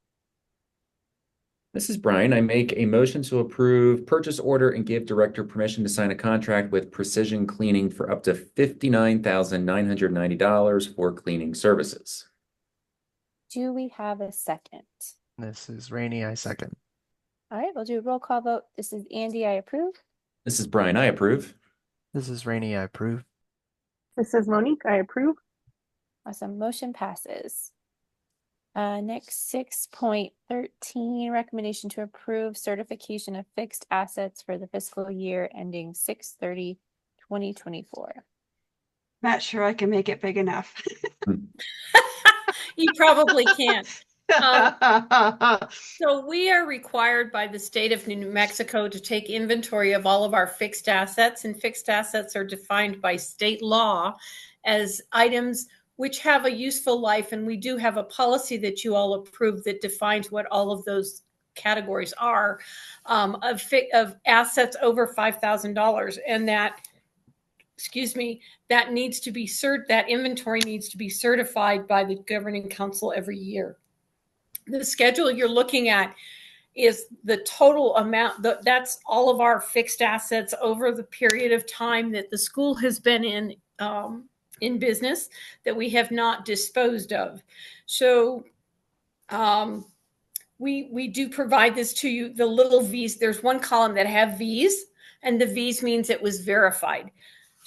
This is Brian. I make a motion to approve purchase order and give director permission to sign a contract with Precision Cleaning for up to $59,990 for cleaning services. Do we have a second? This is Rainey. I second. All right, we'll do a roll call vote. This is Andy. I approve. This is Brian. I approve. This is Rainey. I approve. This is Monique. I approve. Awesome. Motion passes. Next, 6.13, recommendation to approve certification of fixed assets for the fiscal year ending 6/30/2024. Not sure I can make it big enough. You probably can't. So we are required by the state of New Mexico to take inventory of all of our fixed assets, and fixed assets are defined by state law as items which have a useful life. And we do have a policy that you all approve that defines what all of those categories are of assets over $5,000. And that, that needs to be that inventory needs to be certified by the governing council every year. The schedule you're looking at is the total amount, that's all of our fixed assets over the period of time that the school has been in business that we have not disposed of. So we do provide this to you, the little V's. There's one column that have V's, and the V's means it was verified.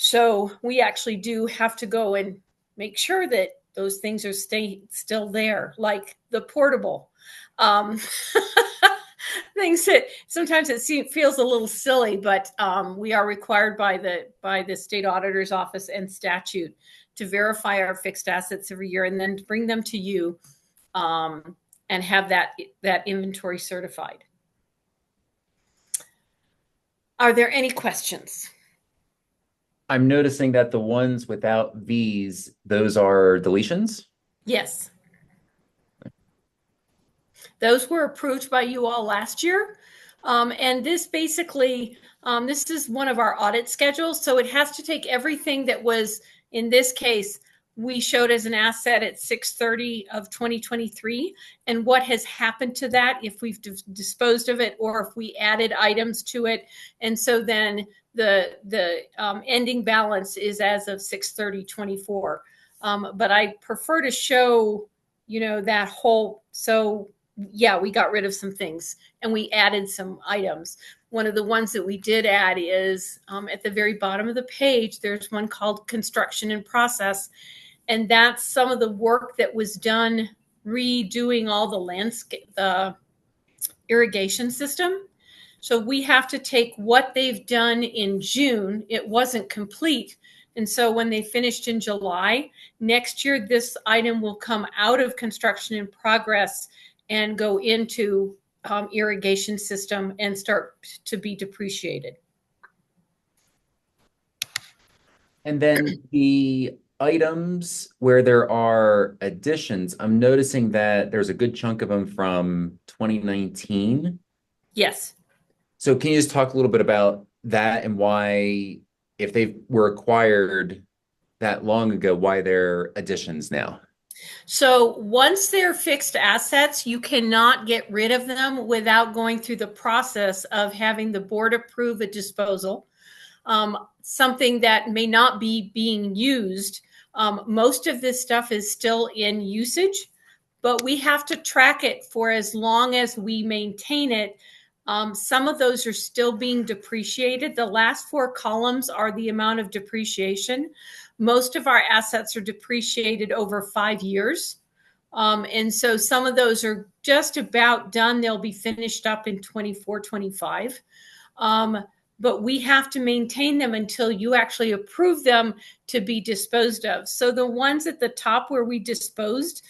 So we actually do have to go and make sure that those things are still there, like the portable. Things that sometimes feels a little silly, but we are required by the state auditor's office and statute to verify our fixed assets every year and then bring them to you and have that inventory certified. Are there any questions? I'm noticing that the ones without V's, those are deletions. Yes. Those were approved by you all last year. And this basically, this is one of our audit schedules. So it has to take everything that was, in this case, we showed as an asset at 6/30 of 2023 and what has happened to that if we've disposed of it or if we added items to it. And so then the ending balance is as of 6/30/24. But I prefer to show, that whole, so yeah, we got rid of some things and we added some items. One of the ones that we did add is at the very bottom of the page, there's one called construction in process. And that's some of the work that was done redoing all the landscape, the irrigation system. So we have to take what they've done in June. It wasn't complete. And so when they finished in July, next year, this item will come out of construction in progress and go into irrigation system and start to be depreciated. And then the items where there are additions, I'm noticing that there's a good chunk of them from 2019. Yes. So can you just talk a little bit about that and why, if they were acquired that long ago, why they're additions now? So once they're fixed assets, you cannot get rid of them without going through the process of having the board approve a disposal. Something that may not be being used. Most of this stuff is still in usage, but we have to track it for as long as we maintain it. Some of those are still being depreciated. The last 4 columns are the amount of depreciation. Most of our assets are depreciated over 5 years. And so some of those are just about done. They'll be finished up in 24, 25. But we have to maintain them until you actually approve them to be disposed of. So the ones at the top where we disposed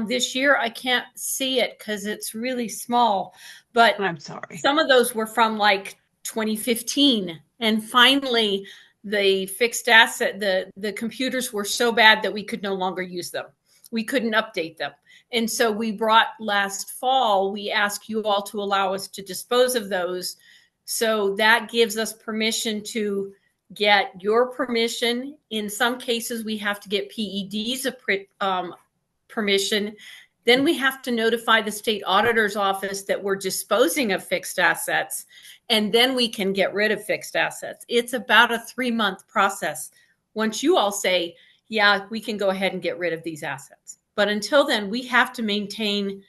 this year, I can't see it because it's really small. But I'm sorry. Some of those were from like 2015. And finally, the fixed asset, the computers were so bad that we could no longer use them. We couldn't update them. And so we brought last fall, we asked you all to allow us to dispose of those. So that gives us permission to get your permission. In some cases, we have to get PED's permission. Then we have to notify the state auditor's office that we're disposing of fixed assets, and then we can get rid of fixed assets. It's about a 3-month process. Once you all say, yeah, we can go ahead and get rid of these assets. But until then, we have to maintain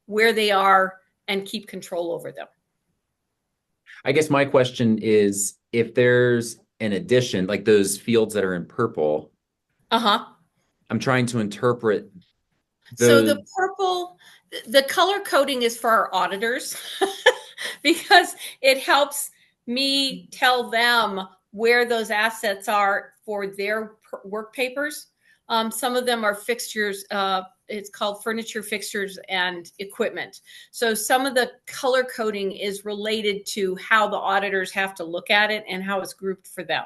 where they are and keep control over them. I guess my question is, if there's an addition, like those fields that are in purple, I'm trying to interpret those. So the purple, the color coding is for our auditors because it helps me tell them where those assets are for their work papers. Some of them are fixtures. It's called furniture, fixtures, and equipment. So some of the color coding is related to how the auditors have to look at it and how it's grouped for them.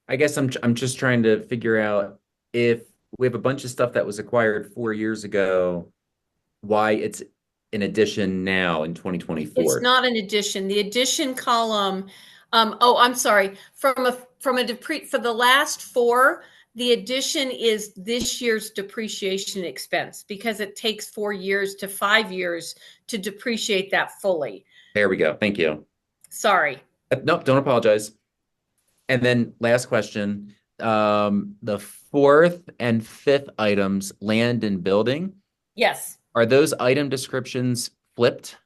I guess I'm just trying to figure out, if we have a bunch of stuff that was acquired 4 years ago, why it's an addition now in 2024. It's not an addition. The addition column. I'm sorry. For the last 4, the addition is this year's depreciation expense because it takes 4 years to 5 years to depreciate that fully. There we go. Thank you. Sorry. Nope, don't apologize. And then last question, the 4th and 5th items, land and building. Yes. Are those item descriptions flipped?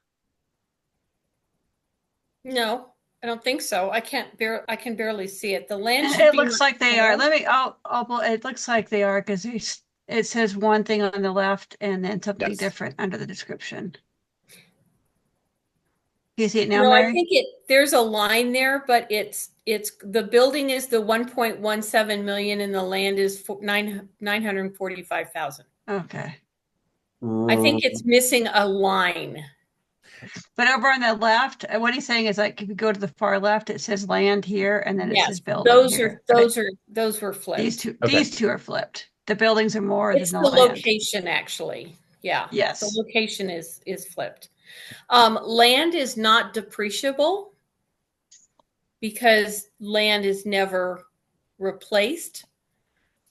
No. I don't think so. I can barely see it. The land should It be. looks like they are. Let me, well, it looks like they are because it says one thing on the left and then something Yes. different under the description. Do you see it now, No, I Mary? think there's a line there, but it's the building is the 1.17 million and the land is 945,000. Okay. I think it's missing a line. But over on the left, what he's saying is like if you go to the far left, it says land here and then it Yes, says building here. those were flipped. These two are flipped. The buildings are more It's than the the land. location, actually. Yeah. Yes. The location is flipped. Land is not depreciable because land is never replaced.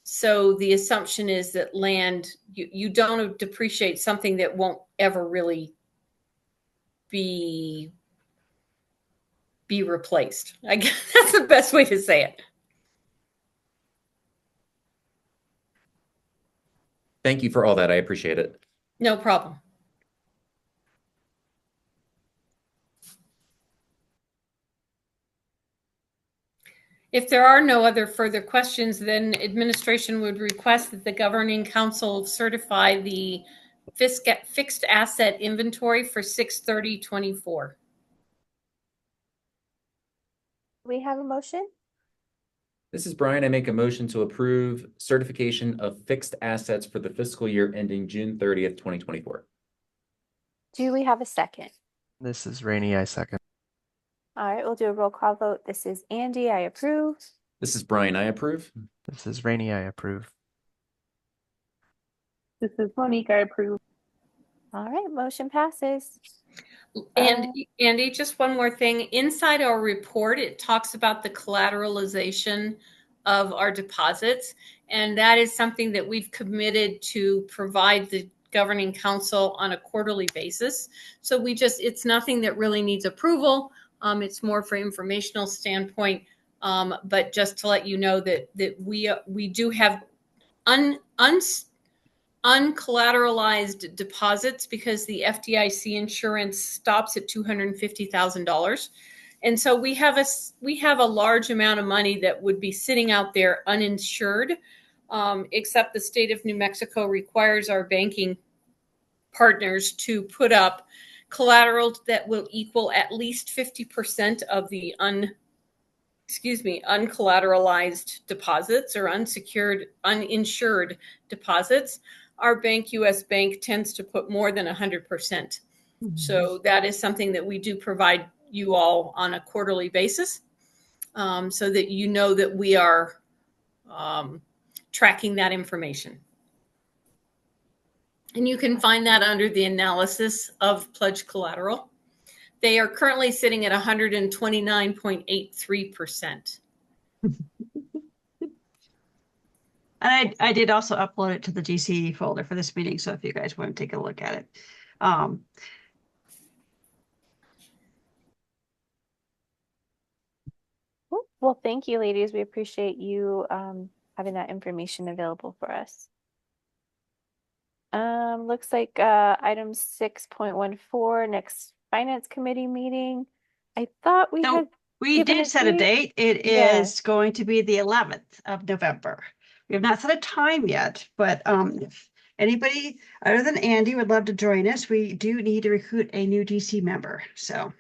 So the assumption is that land, you don't depreciate something that won't ever really be replaced. I guess that's the best way to say it. Thank you for all that. I appreciate it. No problem. If there are no other further questions, then administration would request that the governing council certify the fixed asset inventory for 6/30/24. We have a motion? This is Brian. I make a motion to approve certification of fixed assets for the fiscal year ending June 30th, 2024. Do we have a second? This is Rainey. I second. All right, we'll do a roll call vote. This is Andy. I approve. This is Brian. I approve. This is Rainey. I approve. This is Monique. I approve. All right, motion passes. And Andy, just one more thing. Inside our report, it talks about the collateralization of our deposits. And that is something that we've committed to provide the governing council on a quarterly basis. So it's nothing that really needs approval. It's more for informational standpoint. But just to let you know that we do have uncollateralized deposits because the FDIC insurance stops at $250,000. And so we have a large amount of money that would be sitting out there uninsured, except the state of New Mexico requires our banking partners to put up collateral that will equal at least 50% of the uncollateralized deposits or uninsured deposits. Our bank, US Bank, tends to put more than 100%. So that is something that we do provide you all on a quarterly basis, so that you know that we are tracking that information. And you can find that under the analysis of pledge collateral. They are currently sitting at 129.83%. And I did also upload it to the GCE folder for this meeting. So if you guys want to take a look at it. Well, thank you, ladies. We appreciate you having that information available for us. Looks like item 6.14, next finance committee meeting. I thought we had we given did a set a date. It Yeah. is going to be the 11th of November. We have not set a time yet, but if anybody other than Andy would love to join us, we do need to recruit a new GC member. So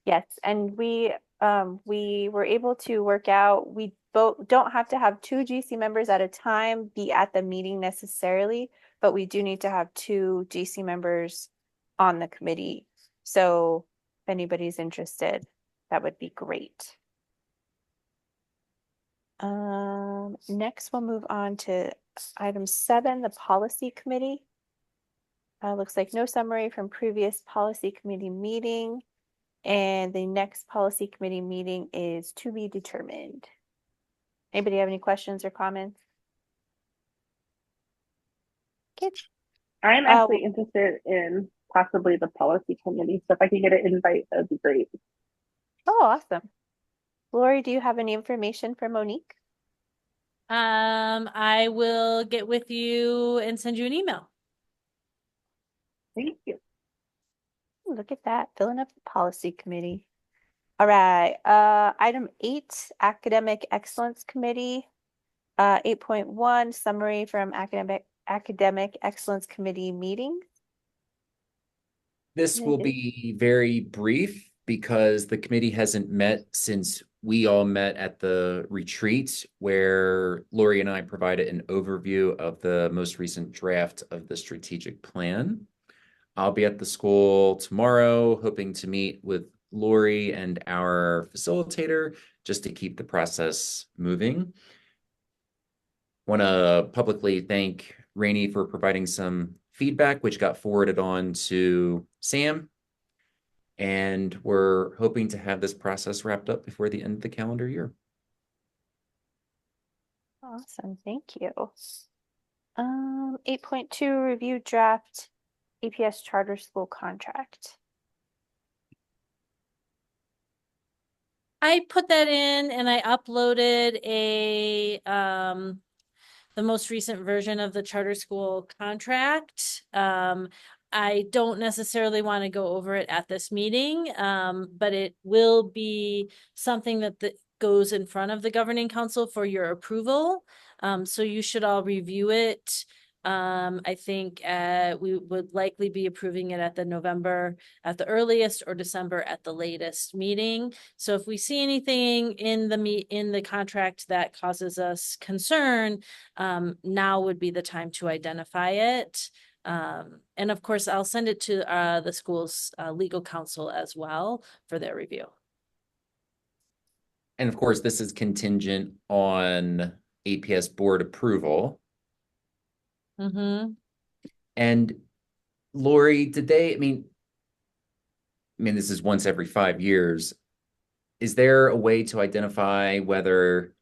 Yes, and we were able to work out, we both don't have to have two GC members at a time be at the meeting necessarily, but we do need to have two GC members on the committee. So if anybody's interested, that would be great. Next we'll move on to item 7, the policy committee. Looks like no summary from previous policy committee meeting. And the next policy committee meeting is to be determined. Anybody have any questions or comments? Okay. I'm actually interested in possibly the policy committee. So if I could get an invite, that would be great. Oh, awesome. Lori, do you have any information for Monique? I will get with you and send you an email. Thank you. Look at that, filling up the policy committee. All right, item 8, Academic Excellence Committee. 8.1, summary from Academic Excellence Committee meeting. This will be very brief because the committee hasn't met since we all met at the retreat where Lori and I provided an overview of the most recent draft of the strategic plan. I'll be at the school tomorrow, hoping to meet with Lori and our facilitator just to keep the process moving. Want to publicly thank Rainey for providing some feedback, which got forwarded on to Sam. And we're hoping to have this process wrapped up before the end of the calendar year. Awesome, thank you. 8.2, review draft APS charter school contract. I put that in and I uploaded the most recent version of the charter school contract. I don't necessarily want to go over it at this meeting, but it will be something that goes in front of the governing council for your approval. So you should all review it. I think we would likely be approving it at the November at the earliest or December at the latest meeting. So if we see anything in the contract that causes us concern, now would be the time to identify it. And of course, I'll send it to the school's legal counsel as well for their review. And of course, this is contingent on APS board approval. Mm-hmm. And Lori, did they, I mean, this is once every 5 years. Is there a way to identify whether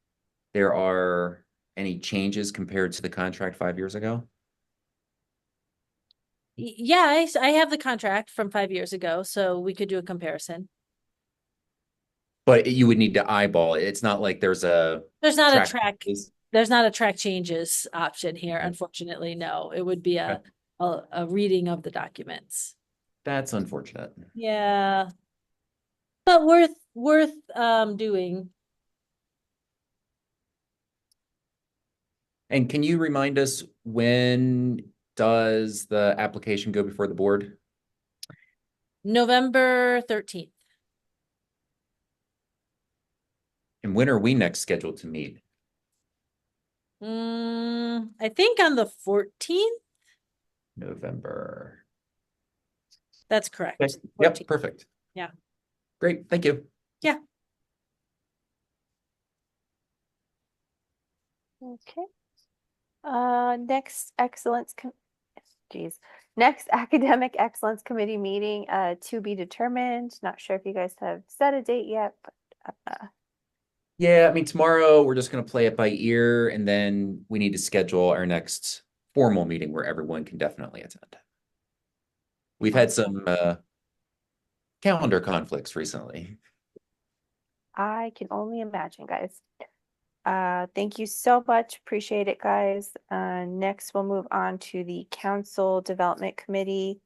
there are any changes compared to the contract 5 years ago? Yeah, I have the contract from 5 years ago, so we could do a comparison. But you would need to eyeball it. It's not like there's not a track changes option here, unfortunately. No, it would be a reading of the documents. That's unfortunate. Yeah, but worth doing. And can you remind us, when does the application go before the board? November 13th. And when are we next scheduled to meet? I think on the 14th. November. That's correct. Okay. Yep, perfect. Yeah. Great, thank you. Yeah. Okay. Next Academic Excellence Committee meeting, to be determined. Not sure if you guys have set a date yet, but Yeah, tomorrow we're just going to play it by ear, and then we need to schedule our next formal meeting where everyone can definitely attend. We've had some calendar conflicts recently. I can only imagine, guys. Thank you so much. Appreciate it, guys. Next, we'll move on to the Council Development Committee.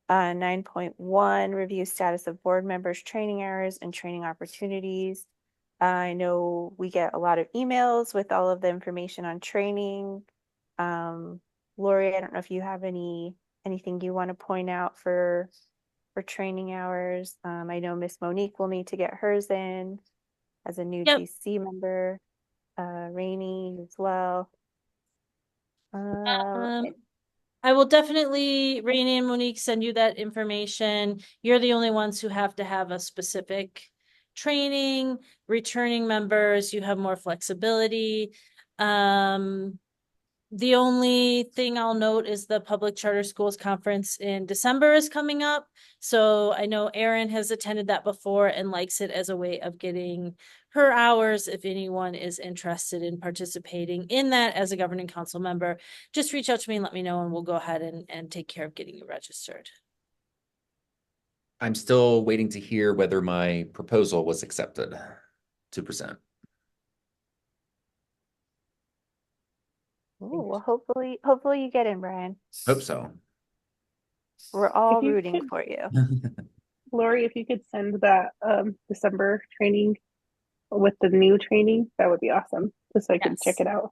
9.1, review status of board members' training hours and training opportunities. I know we get a lot of emails with all of the information on training. Lori, I don't know if you have anything you want to point out for training hours. I know Miss Monique will need to get hers in as a new GC member. Rainey as well. I will definitely, Rainey and Monique, send you that information. You're the only ones who have to have a specific training. Returning members, you have more flexibility. The only thing I'll note is the Public Charter Schools Conference in December is coming up. So I know Erin has attended that before and likes it as a way of getting her hours. If anyone is interested in participating in that as a governing council member, just reach out to me and let me know, and we'll go ahead and take care of getting you registered. I'm still waiting to hear whether my proposal was accepted. 2%. Ooh, well, hopefully you get in, Brian. Hope so. We're all rooting for you. Lori, if you could send that December training with the new training, that would be awesome. Just so I can check Yes. it out.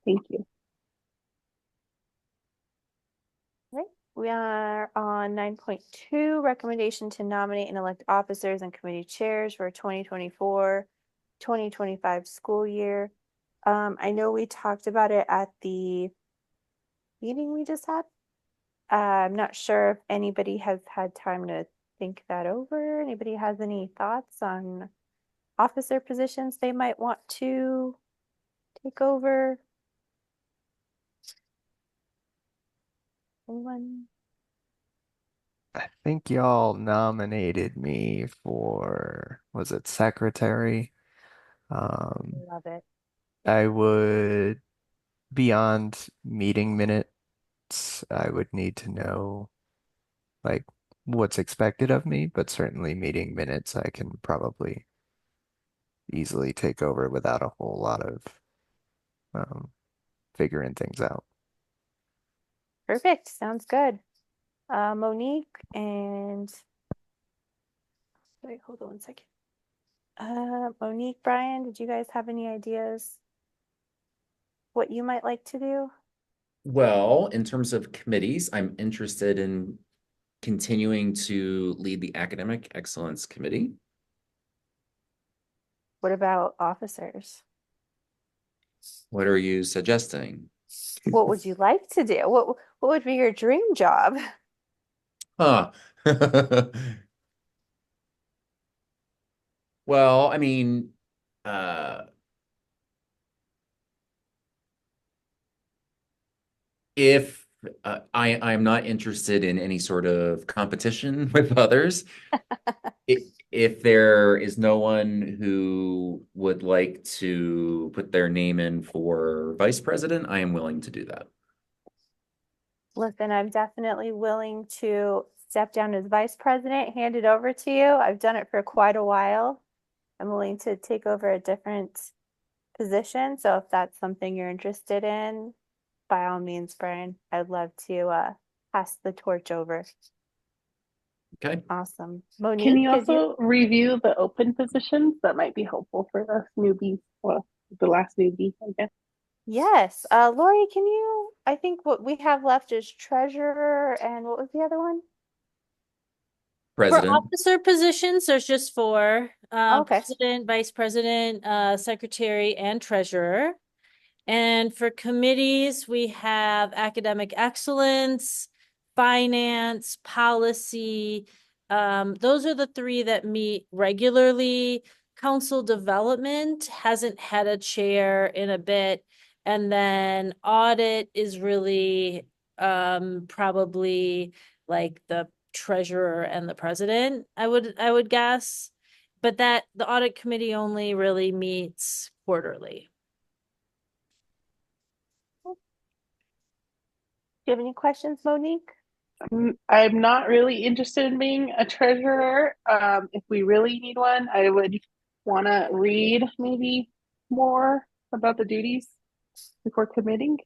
Thank you. Right. We are on 9.2, recommendation to nominate and elect officers and committee chairs for 2024-2025 school year. I know we talked about it at the meeting we just had. I'm not sure if anybody has had time to think that over. Anybody has any thoughts on officer positions they might want to take over? Anyone? I think y'all nominated me for, was it secretary? Love it. I would, beyond meeting minutes, I would need to know like what's expected of me, but certainly meeting minutes I can probably easily take over without a whole lot of um, figuring things out. Perfect. Sounds good. Monique and wait, hold on one second. Monique, Brian, did you guys have any ideas what you might like to do? Well, in terms of committees, I'm interested in continuing to lead the Academic Excellence Committee. What about officers? What are you suggesting? What would you like to do? What would be your dream job? Huh. Well, I mean, uh, if I'm not interested in any sort of competition with others, if there is no one who would like to put their name in for vice president, I am willing to do that. Listen, I'm definitely willing to step down as vice president, hand it over to you. I've done it for quite a while. I'm willing to take over a different position. So if that's something you're interested in, by all means, Brian, I'd love to pass the torch over. Okay. Awesome. Can Monique, you also review the open positions? That might be helpful for the newbies. Well, the last newbie, I guess. Yes. Lori, can you, I think what we have left is treasurer and what was the other one? For President. officer positions, there's just four, Okay. president, vice president, secretary, and treasurer. And for committees, we have academic excellence, finance, policy. Those are the three that meet regularly. Council development hasn't had a chair in a bit. And then audit is really probably like the treasurer and the president, I would guess. But that the audit committee only really meets quarterly. Do you have any questions, Monique? I'm not really interested in being a treasurer. If we really need one, I would want to read maybe more about the duties before committing.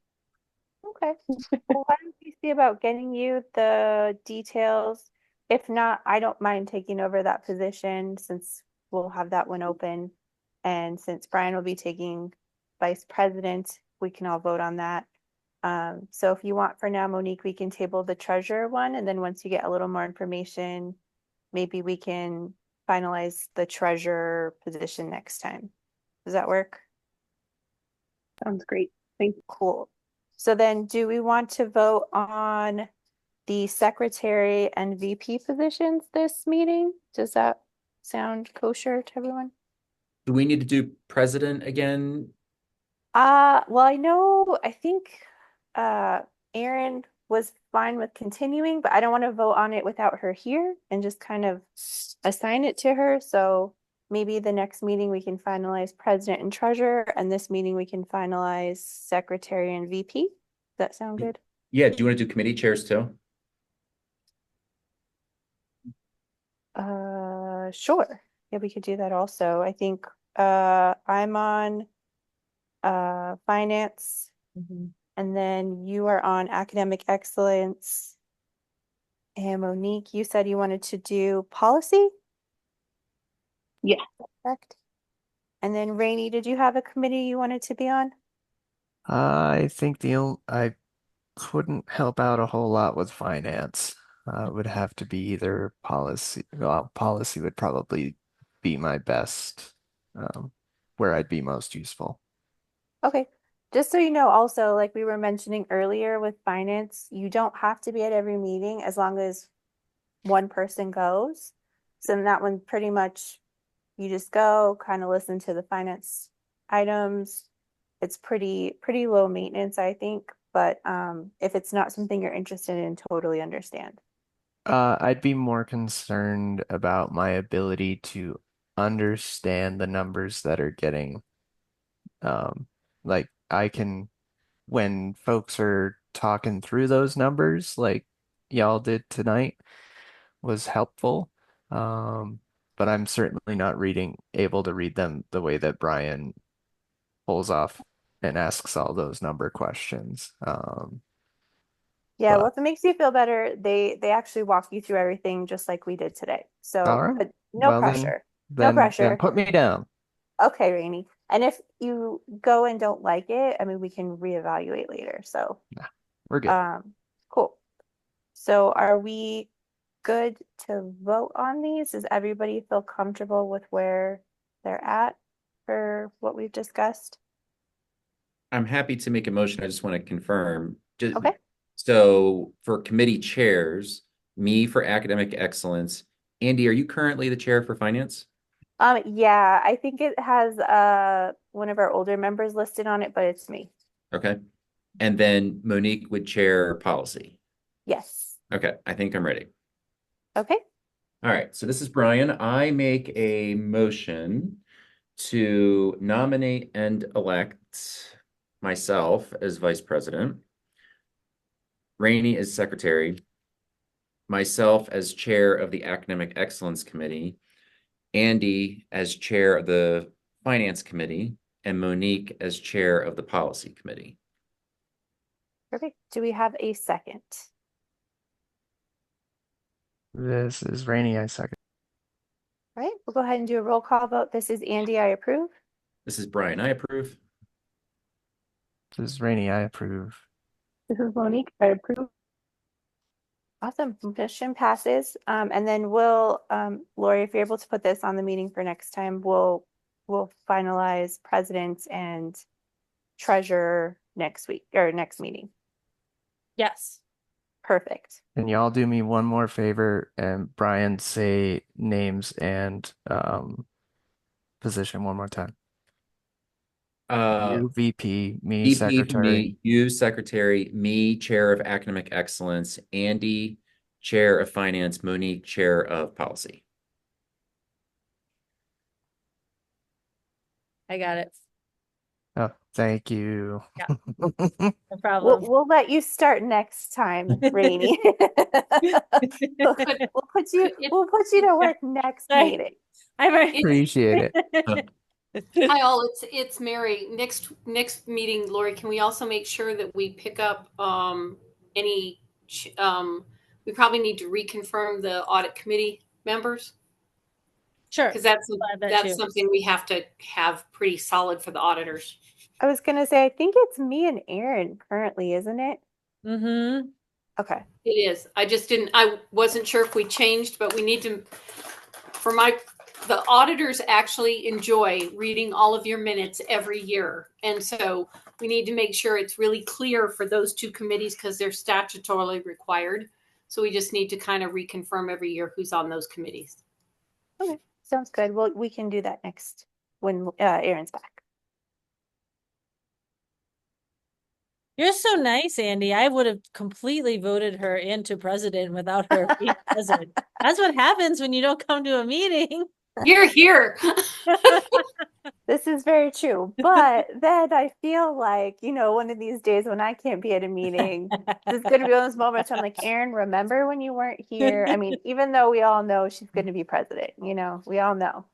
Okay. Well, why don't we see about getting you the details? If not, I don't mind taking over that position since we'll have that one open. And since Brian will be taking vice president, we can all vote on that. So if you want for now, Monique, we can table the treasurer one. And then once you get a little more information, maybe we can finalize the treasurer position next time. Does that work? Sounds great. Thank you. Cool. So then do we want to vote on the secretary and VP positions this meeting? Does that sound kosher to everyone? Do we need to do president again? Well, I think Erin was fine with continuing, but I don't want to vote on it without her here and just kind of assign it to her. So maybe the next meeting we can finalize president and treasurer, and this meeting we can finalize secretary and VP. Does that sound good? Yeah, do you want to do committee chairs too? Sure. Yeah, we could do that also. I think I'm on finance, and then you are on academic excellence, And Monique, you said you wanted to do policy? Yeah. Correct. And then Rainey, did you have a committee you wanted to be on? I think I couldn't help out a whole lot with finance. It would have to be either policy. Well, policy would probably be my best, where I'd be most useful. Okay. Just so you know, also, like we were mentioning earlier with finance, you don't have to be at every meeting as long as one person goes. So in that one, pretty much you just go, kind of listen to the finance items. It's pretty low maintenance, I think. But if it's not something you're interested in, totally understand. I'd be more concerned about my ability to understand the numbers that are getting, like I can, when folks are talking through those numbers, like y'all did tonight, was helpful. Um, but I'm certainly not able to read them the way that Brian pulls off and asks all those number questions. Yeah, well, But if it makes you feel better, they actually walk you through everything just like we did today. all So, right. but no Well pressure. No then pressure. put me down. Okay, Rainey. And if you go and don't like it, I mean, we can reevaluate later. So, Nah, we're good. cool. So are we good to vote on these? Does everybody feel comfortable with where they're at for what we've discussed? I'm happy to make a motion. I just want to confirm. Okay. So for committee chairs, me for academic excellence. Andy, are you currently the chair for finance? Yeah, I think it has one of our older members listed on it, but it's me. Okay. And then Monique would chair policy. Yes. Okay, I think I'm ready. Okay. All right, so this is Brian. I make a motion to nominate and elect myself as vice president, Rainey as secretary, myself as chair of the Academic Excellence Committee, Andy as chair of the Finance Committee, and Monique as chair of the Policy Committee. Perfect. Do we have a second? This is Rainey, I second. All right, we'll go ahead and do a roll call vote. This is Andy, I approve. This is Brian. I approve. This is Rainey, I approve. This is Monique. I approve. Awesome. Motion passes. And then we'll, Lori, if you're able to put this on the meeting for next time, we'll finalize president and treasurer next week or next meeting. Yes. Perfect. Can y'all do me one more favor and Brian say names and position one more time? You VP, me VP for secretary. me, you secretary, me chair of academic excellence, Andy chair of finance, Monique chair of policy. I got it. Oh, thank you. Yeah. No problem. We'll let you start next time, Rainey. We'll put you to work next Sorry. meeting. Appreciate it. Hi all, it's Mary. Next meeting, Lori, can we also make sure that we pick up any we probably need to reconfirm the audit committee members? Sure. Because that's too. something we have to have pretty solid for the auditors. I was gonna say, I think it's me and Aaron currently, isn't it? Mm-hmm. Okay. It is. I wasn't sure if we changed, but we need to, the auditors actually enjoy reading all of your minutes every year. And so we need to make sure it's really clear for those two committees because they're statutorily required. So we just need to kind of reconfirm every year who's on those committees. Okay. Sounds good. Well, we can do that next when Aaron's back. You're so nice, Andy. I would have completely voted her into president without her being president. That's what happens when you don't come to a meeting. You're here. This is very true. But then I feel like, one of these days when I can't be at a meeting, this is going to be one of those moments where I'm like, Aaron, remember when you weren't here? I mean, even though we all know she's going to be president, we all know.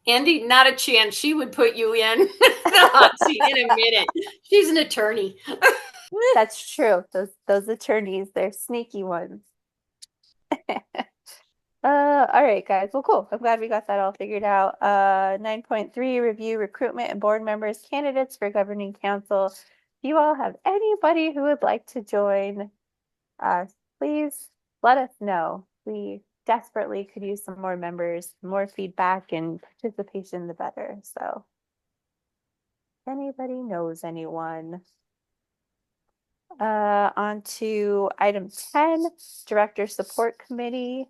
Andy, not a chance. She would put you in the hot seat in a minute. She's an attorney. That's true. Those attorneys, they're sneaky ones. All right, guys. Well, cool. I'm glad we got that all figured out. 9.3, review recruitment and board members candidates for governing council. Do you all have anybody who would like to join? Please let us know. We desperately could use some more members, more feedback and participation, the better. So, if anybody knows anyone? On to item 10, Director Support Committee.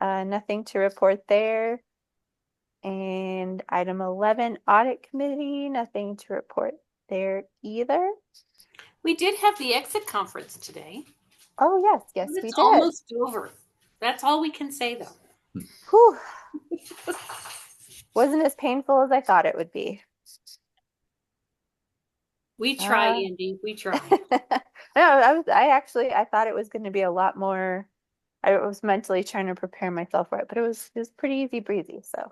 Nothing to report there. And item 11, Audit Committee, nothing to report there either. We did have the exit conference today. Oh, yes, yes, we It's did. almost over. That's all we can say, though. Whew. Wasn't as painful as I thought it would be. We try, Andy. We try. No, I thought it was going to be a lot more. I was mentally trying to prepare myself for it, but it was pretty easy breezy. So,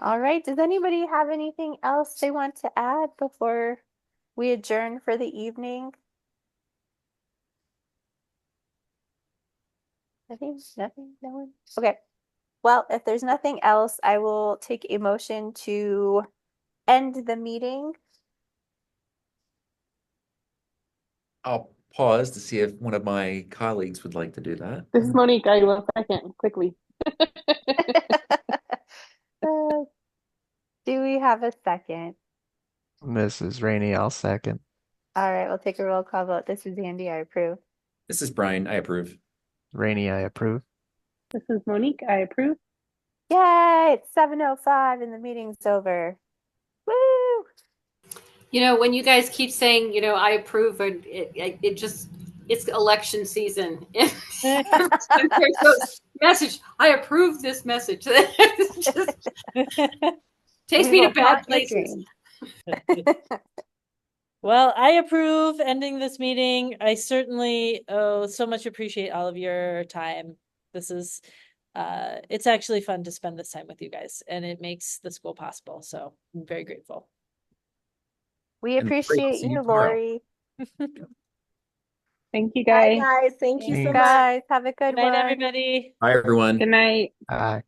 all right. Does anybody have anything else they want to add before we adjourn for the evening? Nothing, no one. Okay. Well, if there's nothing else, I will take a motion to end the meeting. I'll pause to see if one of my colleagues would like to do that. This is Monique. I will second quickly. Do we have a second? Mrs. Rainey, I'll second. All right, we'll take a roll call vote. This is Andy. I approve. This is Brian. I approve. Rainey, I approve. This is Monique. I approve. Yay! It's 7:05 and the meeting's over. Woo! You know, when you guys keep saying, you know, I approve, it just, it's election season. And there's those message, I approve this message. It just takes me to bad places. Well, I approve ending this meeting. I certainly so much appreciate all of your time. This is it's actually fun to spend this time with you guys, and it makes the school possible. So I'm very grateful. We appreciate you, Lori. Thank you, Bye, guys. guys. Thank you so much. Guys, have a good Good night, one. everybody. Bye, everyone. Good night. Aye.